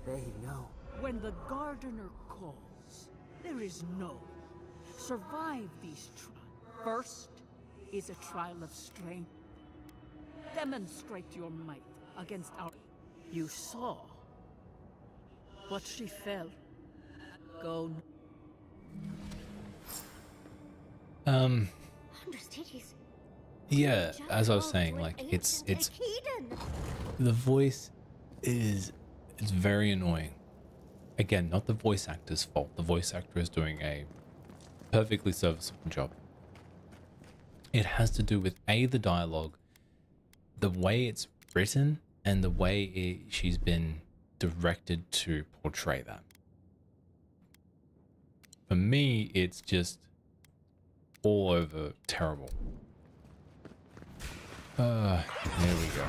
They know. When the gardener calls, there is no. Survive these trials. First is a trial of strength. Demonstrate your might against our... You saw. But she fell. Go. Understudies. Yeah, as I was saying, like it's the voice is, it's very annoying. Again, not the voice actor's fault. The voice actor is doing a perfectly serviceable job. It has to do with the dialogue, the way it's written, and the way she's been directed to portray that. For me, it's just all over terrible. There we go.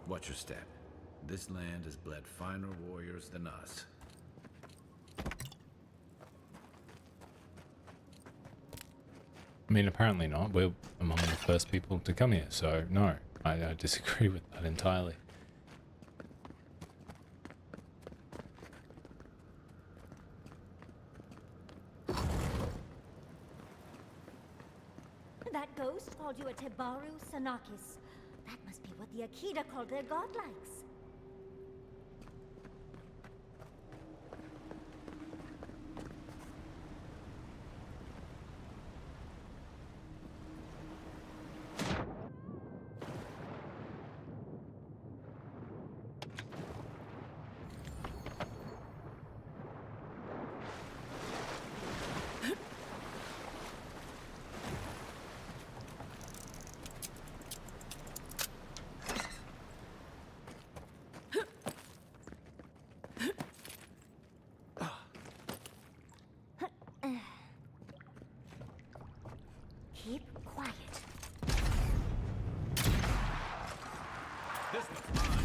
Watch your step. This land has bled finer warriors than us. I mean, apparently not. We're among the first people to come here, so no, I disagree with that entirely. That ghost called you a Tebaru Sanakis. That must be what the Akita called their godlikes. Keep quiet. This one's mine.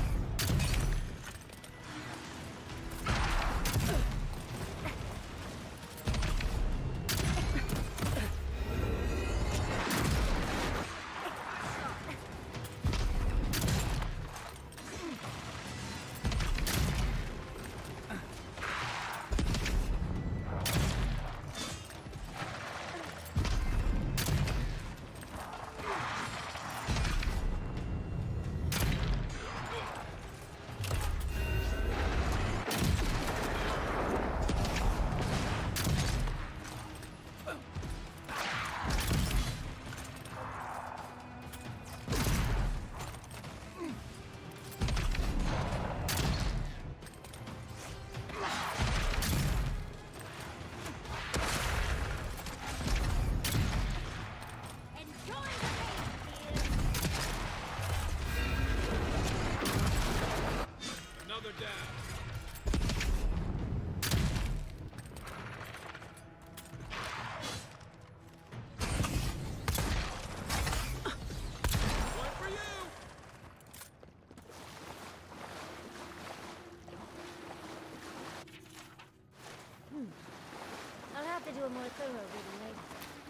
I'll have to do a more thorough reading later,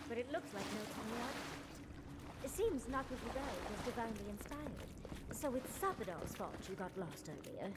but it looks like notes from the artifact. It seems Nakufugai was divinely inspired, so it's Sapador's fault you got lost earlier.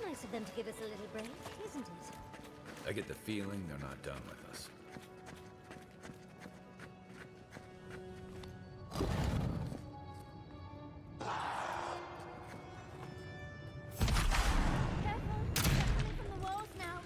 Nice of them to give us a little break, isn't it? I get the feeling they're not done with us. Careful! They're coming from the walls now.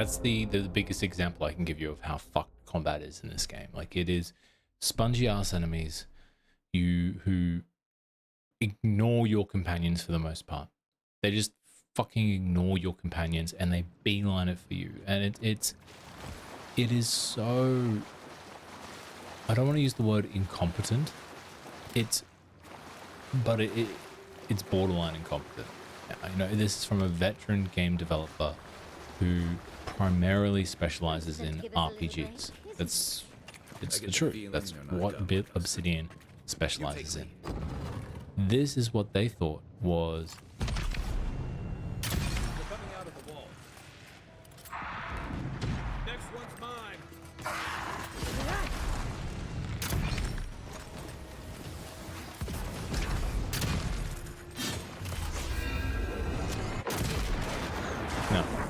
That's the biggest example I can give you of how fucked combat is in this game. Like, it is spongy ass enemies who ignore your companions for the most part. They just fucking ignore your companions and they beeline it for you. And it is so, I don't want to use the word incompetent. It's borderline incompetent. You know, this is from a veteran game developer who primarily specializes in RPGs. It's the truth. That's what Obsidian specializes in. This is what they thought was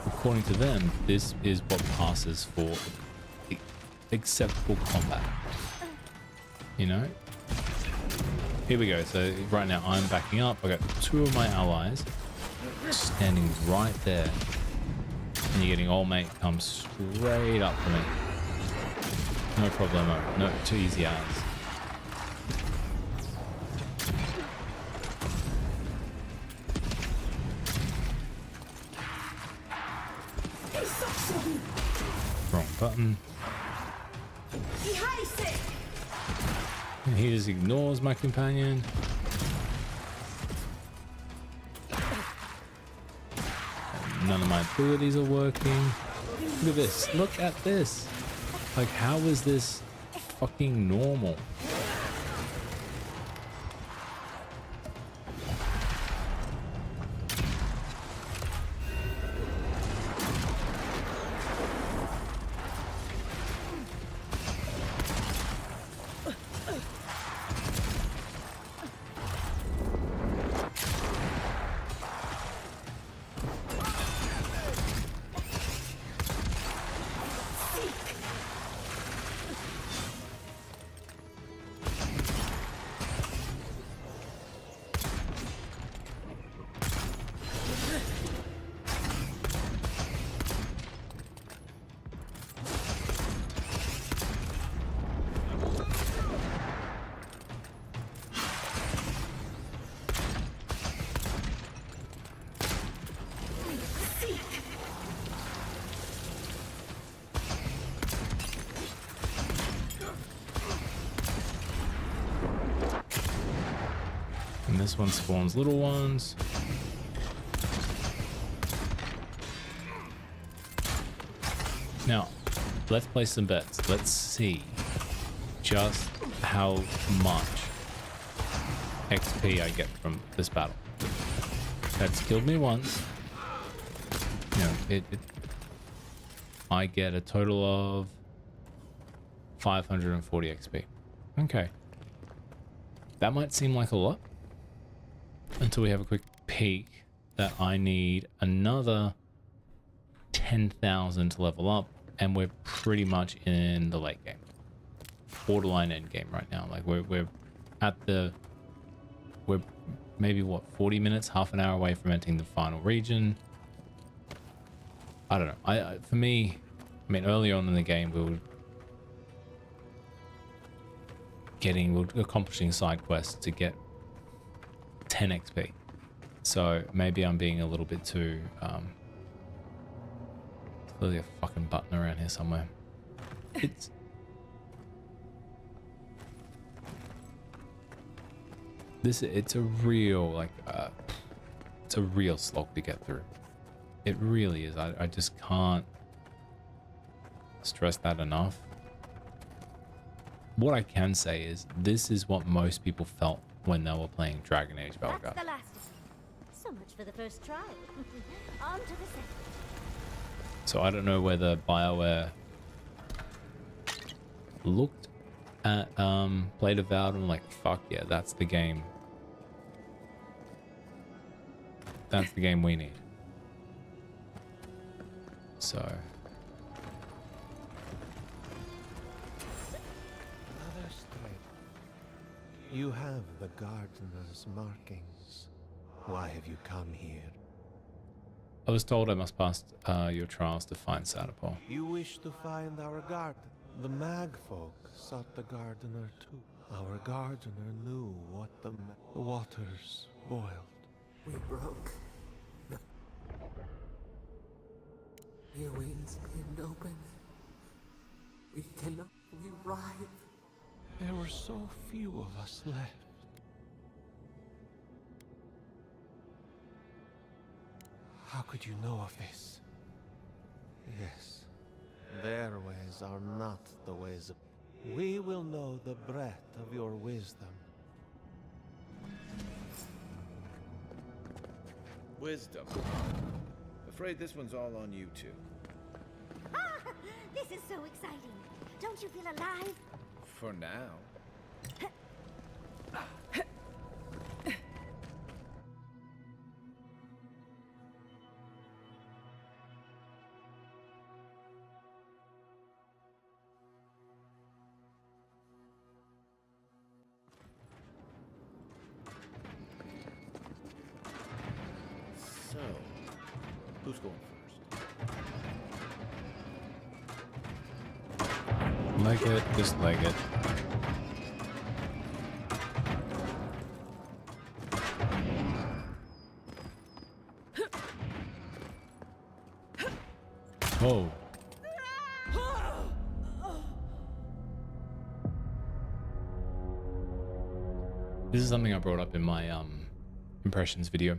according to them, this is what passes for acceptable combat. You know? Here we go. So right now I'm backing up. I got two of my allies standing right there. And you're getting old mate come straight up for me. No problemo. No, too easy as. Wrong button. And he just ignores my companion. And none of my abilities are working. Look at this. Look at this. Like, how is this fucking normal? And this one spawns little ones. Now, let's place some bets. Let's see just how much XP I get from this battle. That's killed me once. You know, I get a total of 540 XP. Okay. That might seem like a lot until we have a quick peek that I need another 10,000 to level up, and we're pretty much in the late game, borderline end game right now. Like we're maybe what, 40 minutes, half an hour away from entering the final region. I don't know. For me, I mean, early on in the game we were accomplishing side quests to get 10 XP. So maybe I'm being a little bit too clearly a fucking button around here somewhere. It's a real it's a real slog to get through. It really is. I just can't stress that enough. What I can say is this is what most people felt when they were playing Dragon Age Valkyrie. That's the last of them. So much for the first trial. On to the second. So I don't know whether BioWare looked at played Avowed and like, fuck yeah, that's the game. That's the game we need. So Another step. You have the gardener's markings. Why have you come here? I was told I must pass your trials to find Sadapol. You wish to find our garden. The mag folk sought the gardener too. Our gardener knew what the waters boiled. We broke. Your wings pinned open. We cannot revive. There were so few of us left. How could you know of this? Yes, their ways are not the ways of... We will know the breadth of your wisdom. Wisdom. Afraid this one's all on you two. Ah, this is so exciting. Don't you feel alive? For now. So, who's going first? Leg it, just leg it. Whoa. This is something I brought up in my impressions video.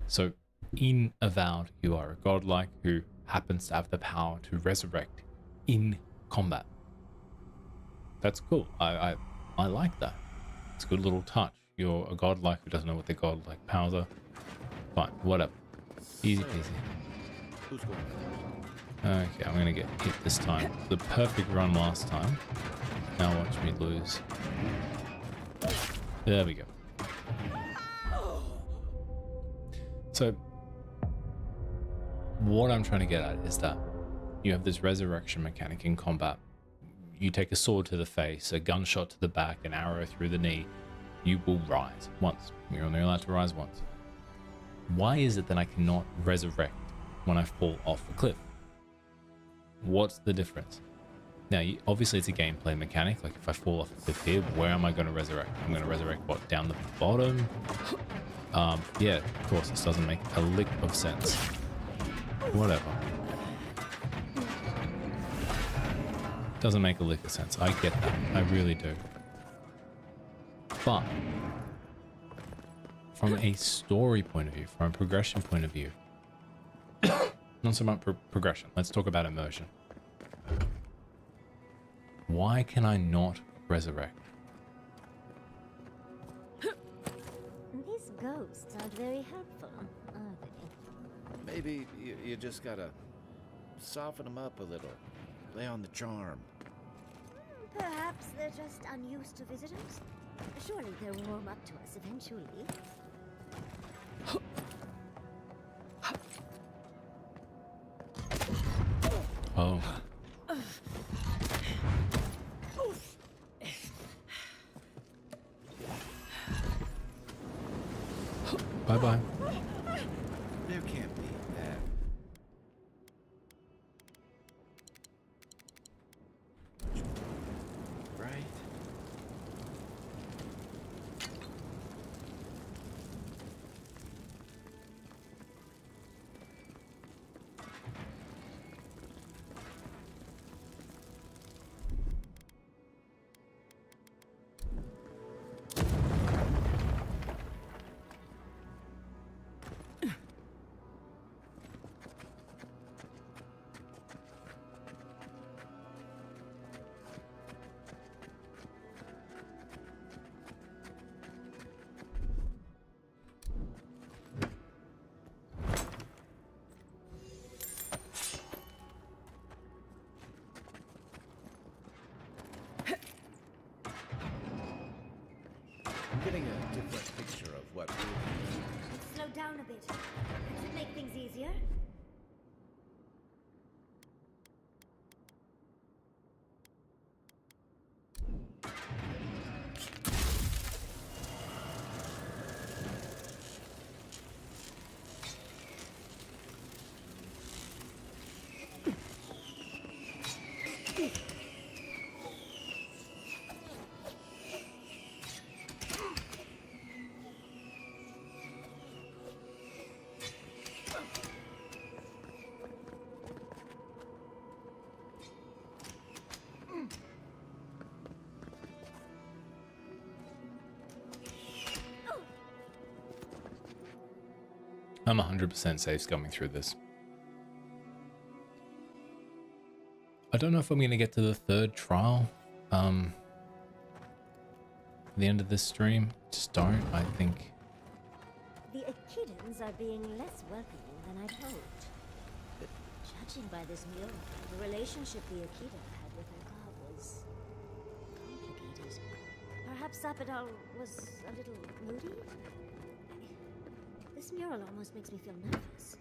So in Avowed, you are a godlike who happens to have the power to resurrect in combat. That's cool. I like that. It's a good little touch. You're a godlike who doesn't know what their godlike powers are. Fine, whatever. Easy peasy. Who's going first? Okay, I'm gonna get hit this time. The perfect run last time. Now watch me lose. There we go. So, what I'm trying to get at is that you have this resurrection mechanic in combat. You take a sword to the face, a gunshot to the back, an arrow through the knee. You will rise once. You're only allowed to rise once. Why is it that I cannot resurrect when I fall off a cliff? What's the difference? Now, obviously it's a gameplay mechanic. Like if I fall off a cliff here, where am I going to resurrect? I'm going to resurrect what? Down the bottom? Yeah, of course, this doesn't make a lick of sense. Whatever. Doesn't make a lick of sense. I get that. I really do. But from a story point of view, from a progression point of view, not so much progression. Let's talk about immersion. Why can I not resurrect? These ghosts aren't very helpful, are they? Maybe you just gotta soften them up a little. Lay on the charm. Perhaps they're just unused to visitors. Surely they'll warm up to us eventually. Oh. Bye-bye. There can't be that. Right? I'm getting a different picture of what Let's slow down a bit. That should make things easier. I'm 100% safe scumming through this. I don't know if I'm going to get to the third trial. At the end of this stream. Just don't, I think. The Echidans are being less welcoming than I'd hoped. Judging by this mural, the relationship the Echida had with her god was complicated. Perhaps Sapidal was a little moody? This mural almost makes me feel nervous.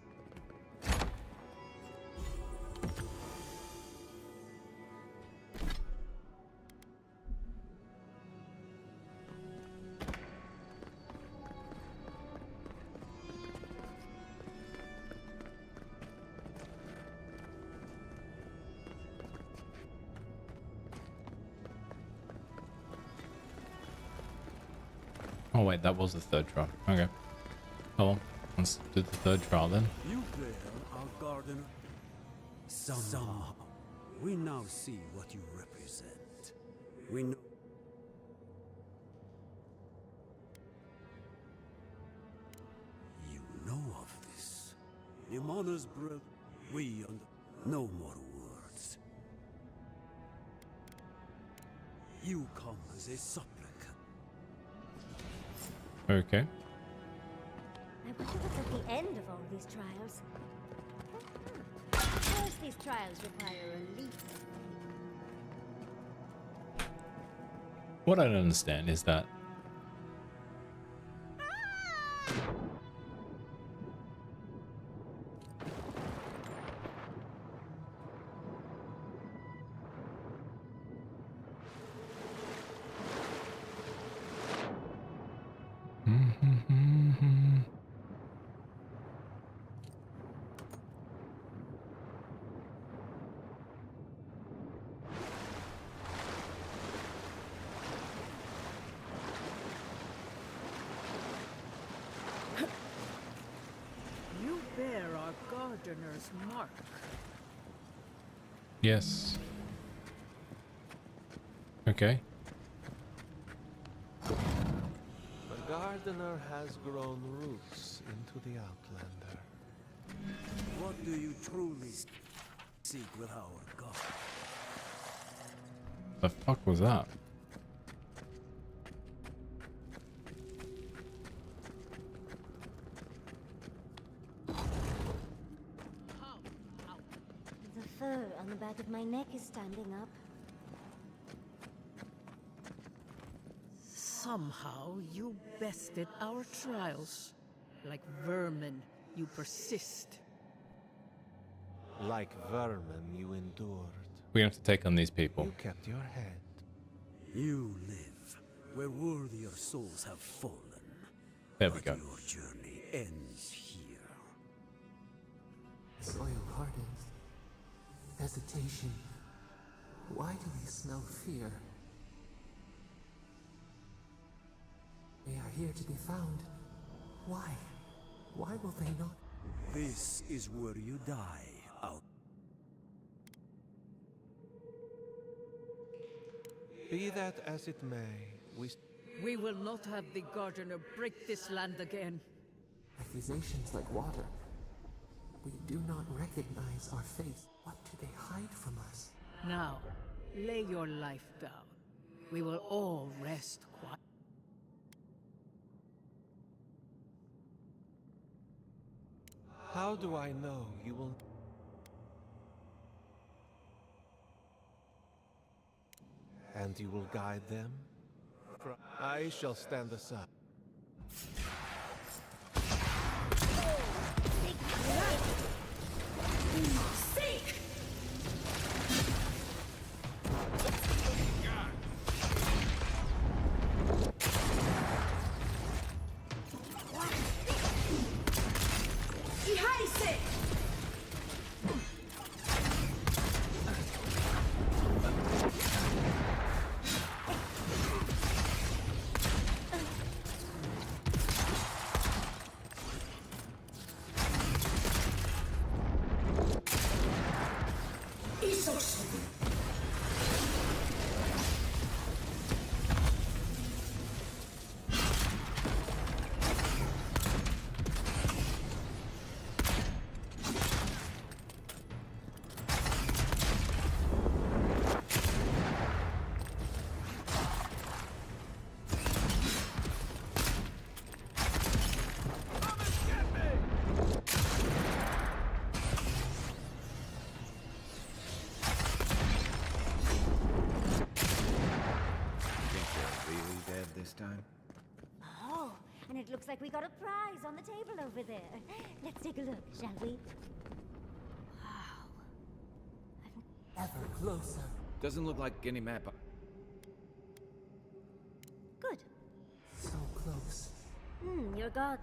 Oh wait, that was the third trial. Okay. Oh well, let's do the third trial then. You there, our gardener? Somehow, we now see what you represent. We know. You know of this. Imana's breath. We no more words. You come as a supplicant. Okay. I wonder what's at the end of all these trials. Of course these trials require a leap. What I don't understand is that You bear our gardener's mark. yes. Okay. The gardener has grown roots into the Outlander. What do you truly seek with our god? The fuck was that? The fur on the back of my neck is standing up. Somehow you bested our trials. Like vermin, you persist. Like vermin, you endured. We're gonna have to take on these people. You kept your head. You live where worthier souls have fallen. There we But go. your journey ends here. Soil hardens. Hesitation. Why do we smell fear? They are here to be found. Why? Why will they not? This is where you die out. Be that as it may, We will not have the gardener break this land again. Accusations like water. We do not recognize our faith. What do they hide from us? Now, lay your life down. We will all rest quiet. How do I know you will... And you will guide them? I shall stand aside. time. Oh, and it looks like we got a prize on the table over there. Let's take a look, shall we? Wow. Ever closer. Doesn't look like any map. Good. So close. Your god.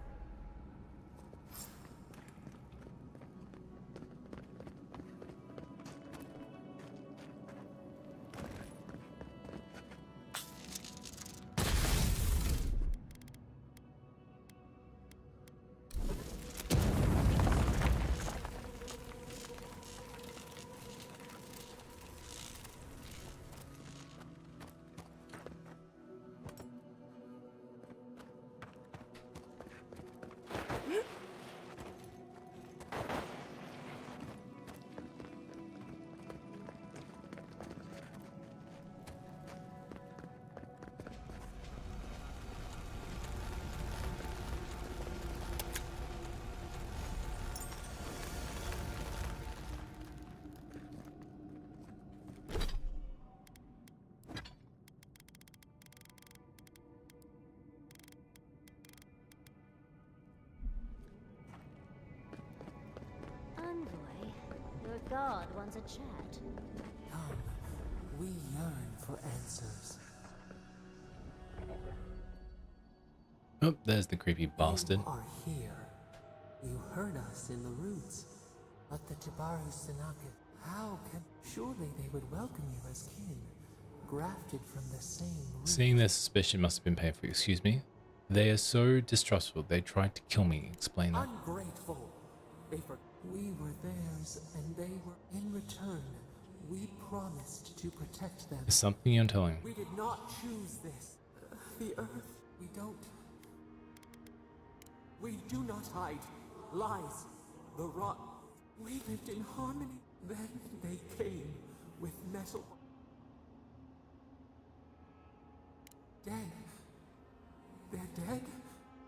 Envoy, your god wants a chat. Come, we yearn for answers. Oh, there's the creepy bastard. You are here. You heard us in the roots. But the Jabari Sanaka, how can... Surely they would welcome you as kin, grafted from the same root. Seeing their suspicion must have been painful. Excuse me? They are so distrustful. They tried to kill me. Explain that. Ungrateful. We were theirs, and they were... In return, we promised to protect them. There's something you're telling. We did not choose this. The Earth, we don't... We do not hide. Lies. The rot. We lived in harmony. Then they came with metal. Dead. They're dead?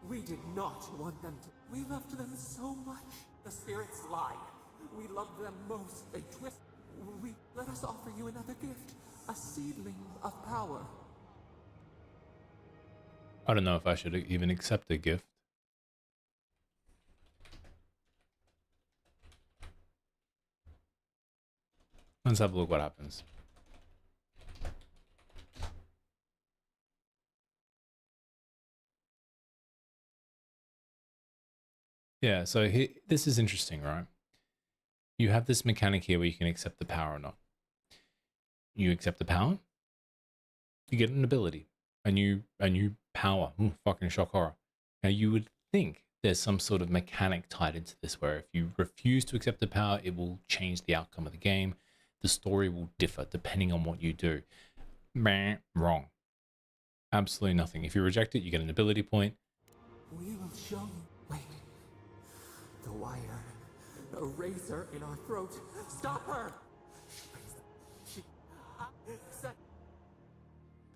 We did not want them to. We loved them so much. The spirits lie. We loved them most. They twist. Let us offer you another gift. A seedling of power. I don't know if I should even accept a gift. Let's have a look what happens. Yeah, so this is interesting, right? You have this mechanic here where you can accept the power or not. You accept the power, you get an ability, a new power. Fucking shock horror. Now you would think there's some sort of mechanic tied into this where if you refuse to accept the power, it will change the outcome of the game. The story will differ depending on what you do. Wrong. Absolutely nothing. If you reject it, you get an ability point. We will show you. Wait. The wire. A razor in our throat. Stop her!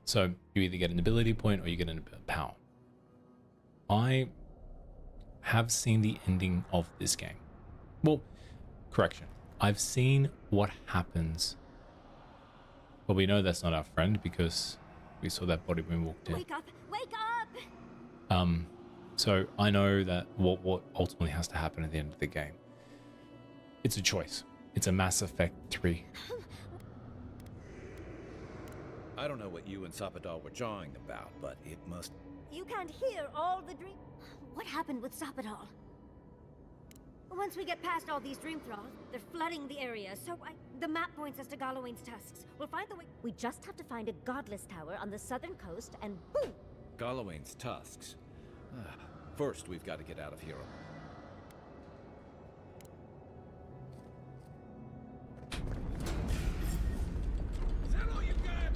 So you either get an ability point or you get a power. I have seen the ending of this game. Well, correction. I've seen what happens. But we know that's not our friend because we saw that body when we walked in. Wake up! Wake up! So I know that what ultimately has to happen at the end of the game. It's a choice. It's a Mass Effect 3. I don't know what you and Sapadal were jawing about, but it must... You can't hear all the dream... What happened with Sapadal? Once we get past all these dream thralls, they're flooding the area, so the map points us to Gallowayne's tusks. We'll find the way... We just have to find a godless tower on the southern coast, and boom! Gallowayne's tusks. First, we've got to get out of here. Is that all you got?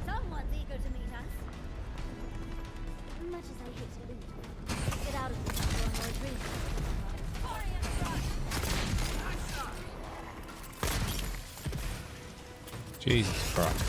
Someone's eager to meet us. Much as I hate to leave. Get out of this before more dreams. Jesus Christ.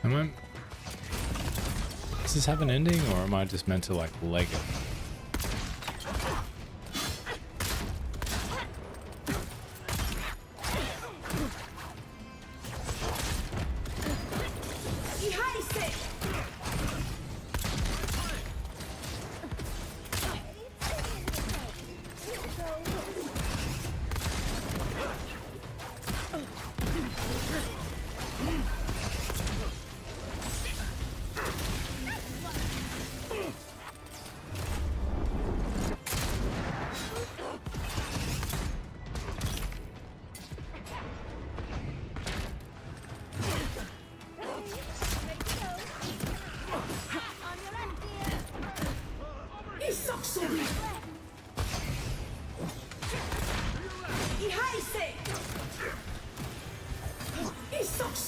Am I... Does this have an ending, or am I just meant to like leg it?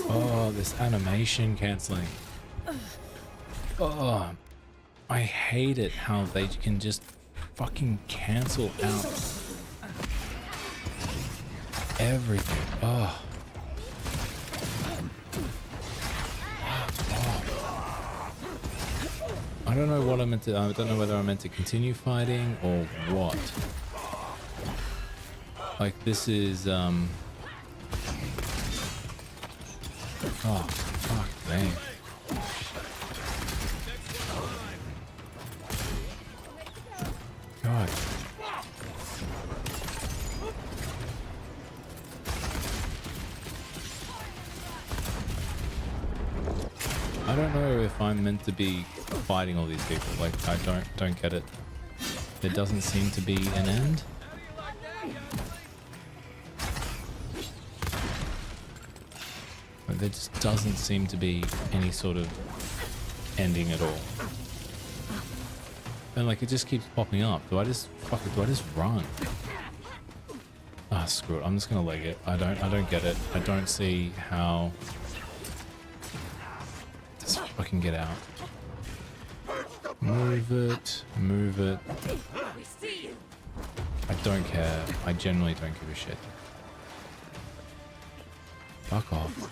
Oh, this animation canceling. Oh, I hate it how they can just fucking cancel out everything. Oh. I don't know what I meant to. I don't know whether I meant to continue fighting or what. Like this is oh, fuck, dang. God. I don't know if I'm meant to be fighting all these people. Like, I don't get it. There doesn't seem to be an end. There just doesn't seem to be any sort of ending at all. And like it just keeps popping up. Do I just run? Ah, screw it. I'm just gonna leg it. I don't get it. I don't see how. Just fucking get out. Move it. Move it. I don't care. I generally don't give a shit. Fuck off.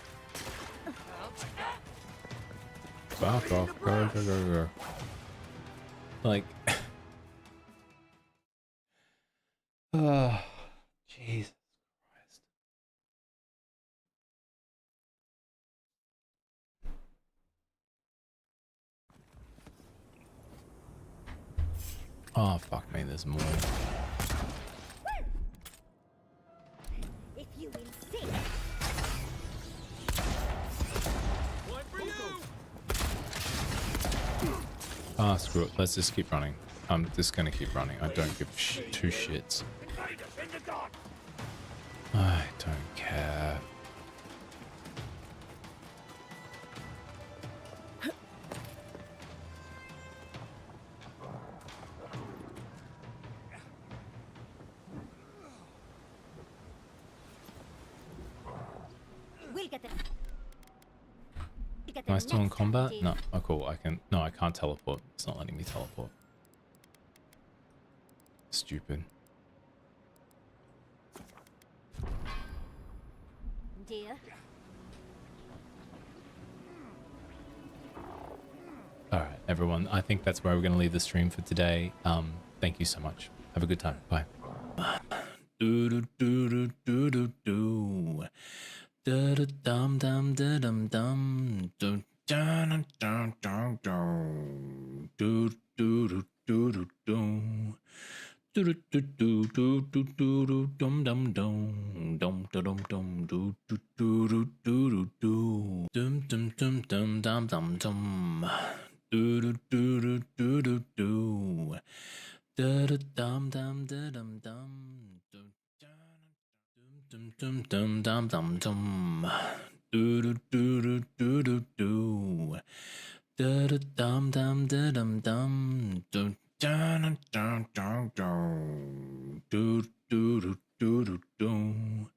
Fuck off. Go, go, go, go. Like. Jesus Christ. Oh, fuck me, there's more. If you insist. One for you. Ah, screw it. Let's just keep running. I'm just gonna keep running. I don't give two shits. I don't care. We'll get the Am I still in combat? No. Oh, cool. I can. No, I can't teleport. It's not letting me teleport. Stupid. Dear. All right, everyone. I think that's where we're going to leave the stream for today. Thank you so much. Have a good time. Bye. Do do do do do do do. Da da dum dum da dum dum. Do da da da da da. Do do do do do do. Do do do do do do do do dum dum dum dum dum dum do do do do do do dum dum dum dum dum dum dum do do do do do do do da da dum dum da dum dum dum dum dum dum dum dum do do do do do do do da da dum dum da dum dum dum dun dun dun dun do do do do do do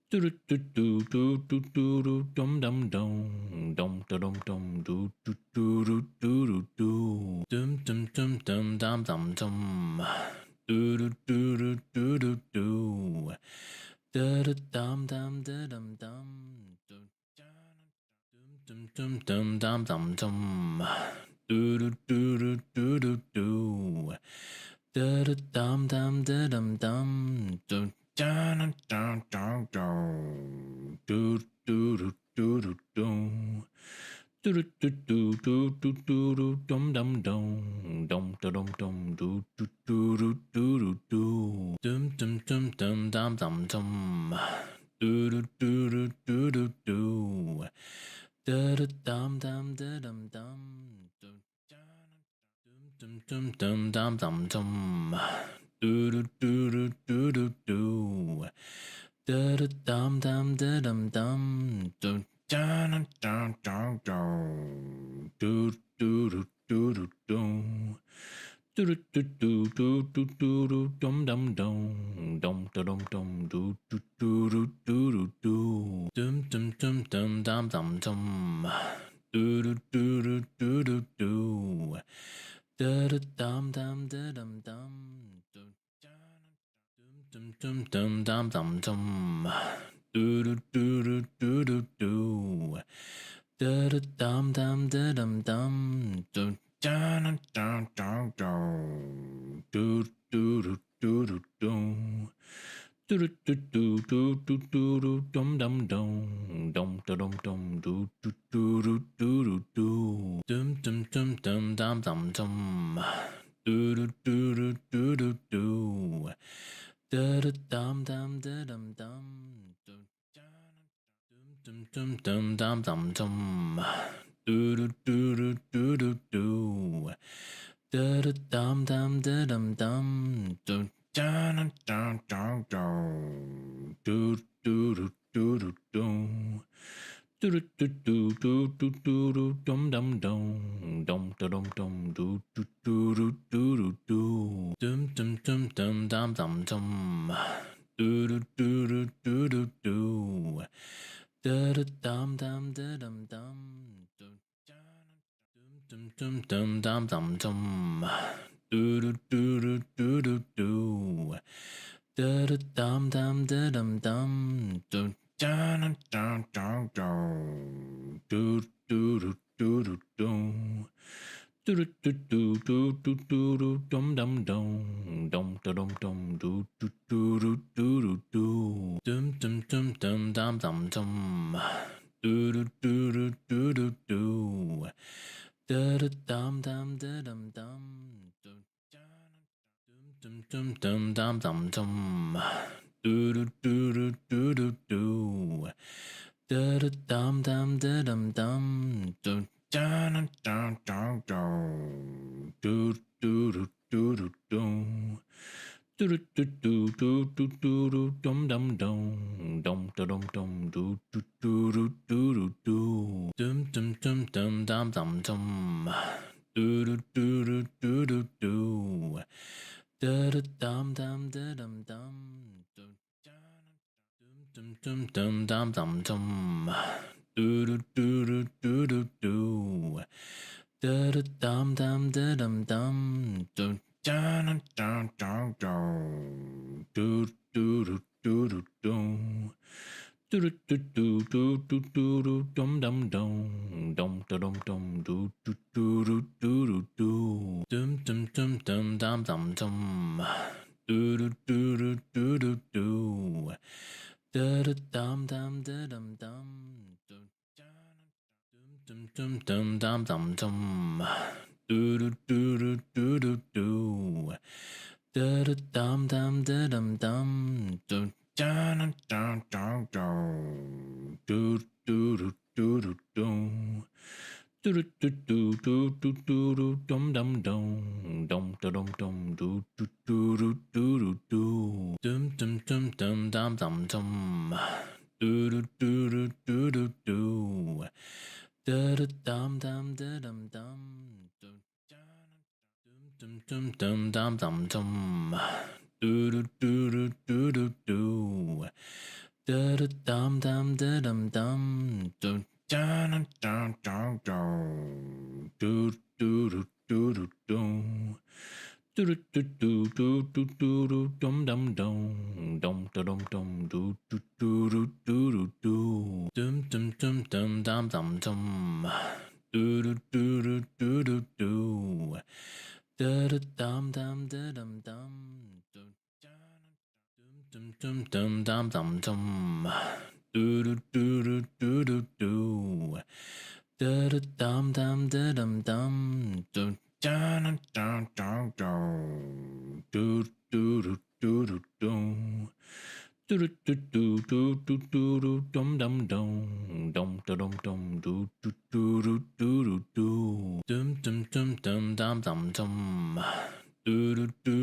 do do do do do do do dum dum dum dum dum dum do do do do do do dum dum dum dum dum dum dum Do do do do do do do. Da da dum dum da dum dum. Dum dum dum dum dum dum. Do do do do do do do. Da da dum dum da dum dum. Do da da da da da. Do do do do do do. Do do do do do do do do dum dum dum dum dum dum do do do do do do do dum dum dum dum dum dum dum do do do do do do do da da dum dum da dum dum dum dum dum dum dum dum dum do do do do do do do da da dum dum da dum dum dum dun dun dun dun do do do do do do do do do do do do do dum dum dum dum dum dum do do do do do do dum dum dum dum dum dum dum do do do do do do do da da dum dum da dum dum dum dum dum dum dum dum dum do do do do do do do da da dum dum da dum dum dum dun dun dun dun do do do do do do do do do do do do do do dum dum dum dum dum dum do do do do do do dum dum dum dum dum dum dum do do do do do do do da da dum dum da dum dum dum dum dum dum dum dum dum do do do do do do do da da dum dum da dum dum dum dun dun dun dun do do do do do do do do do do do do do dum dum dum dum dum dum do do do do do do dum dum dum dum dum dum dum do do do do do do do da da dum dum da dum dum dum dum dum dum dum dum dum do do do do do do do da da dum dum da dum dum dum dun dun dun dun do do do do do do do do do do do do do dum dum dum dum dum dum do do do do do do dum dum dum dum dum dum dum do do do do do do do da da dum dum da dum dum dum dum dum dum dum dum dum do do do do do do do da da dum dum da dum dum dum dun dun dun dun do do do do do do do do do do do do do dum dum dum dum dum dum do do do do do do dum dum dum dum dum dum dum do do do do do do do da da dum dum da dum dum dum dum dum dum dum dum dum do do do do do do do da da dum dum da dum dum dum dun dun dun dun do do do do do do do do do do do do do dum dum dum dum dum dum do do do do do do dum dum dum dum dum dum dum do do do do do do do da da dum dum da dum dum dum dum dum dum dum dum dum do do do do do do do da da dum dum da dum dum dum dun dun dun dun do do do do do do do do do do do do do dum dum dum dum dum dum do do do do do do dum dum dum dum dum dum dum do do do do do do do da da dum dum da dum dum dum dum dum dum dum dum dum do do do do do do do da da dum dum da dum dum dum dun dun dun dun do do do do do do Do do do do do do do do dum dum dum dum dum dum do do do do do do dum dum dum dum dum dum dum do do do do do do do da da dum dum da dum dum dum dum dum dum dum dum dum do do do do do do do da da dum dum da dum dum dum dun dun dun dun do do do do do do do do do do do do do do dum dum dum dum dum dum do do do do do do do dum dum dum dum dum dum dum do do do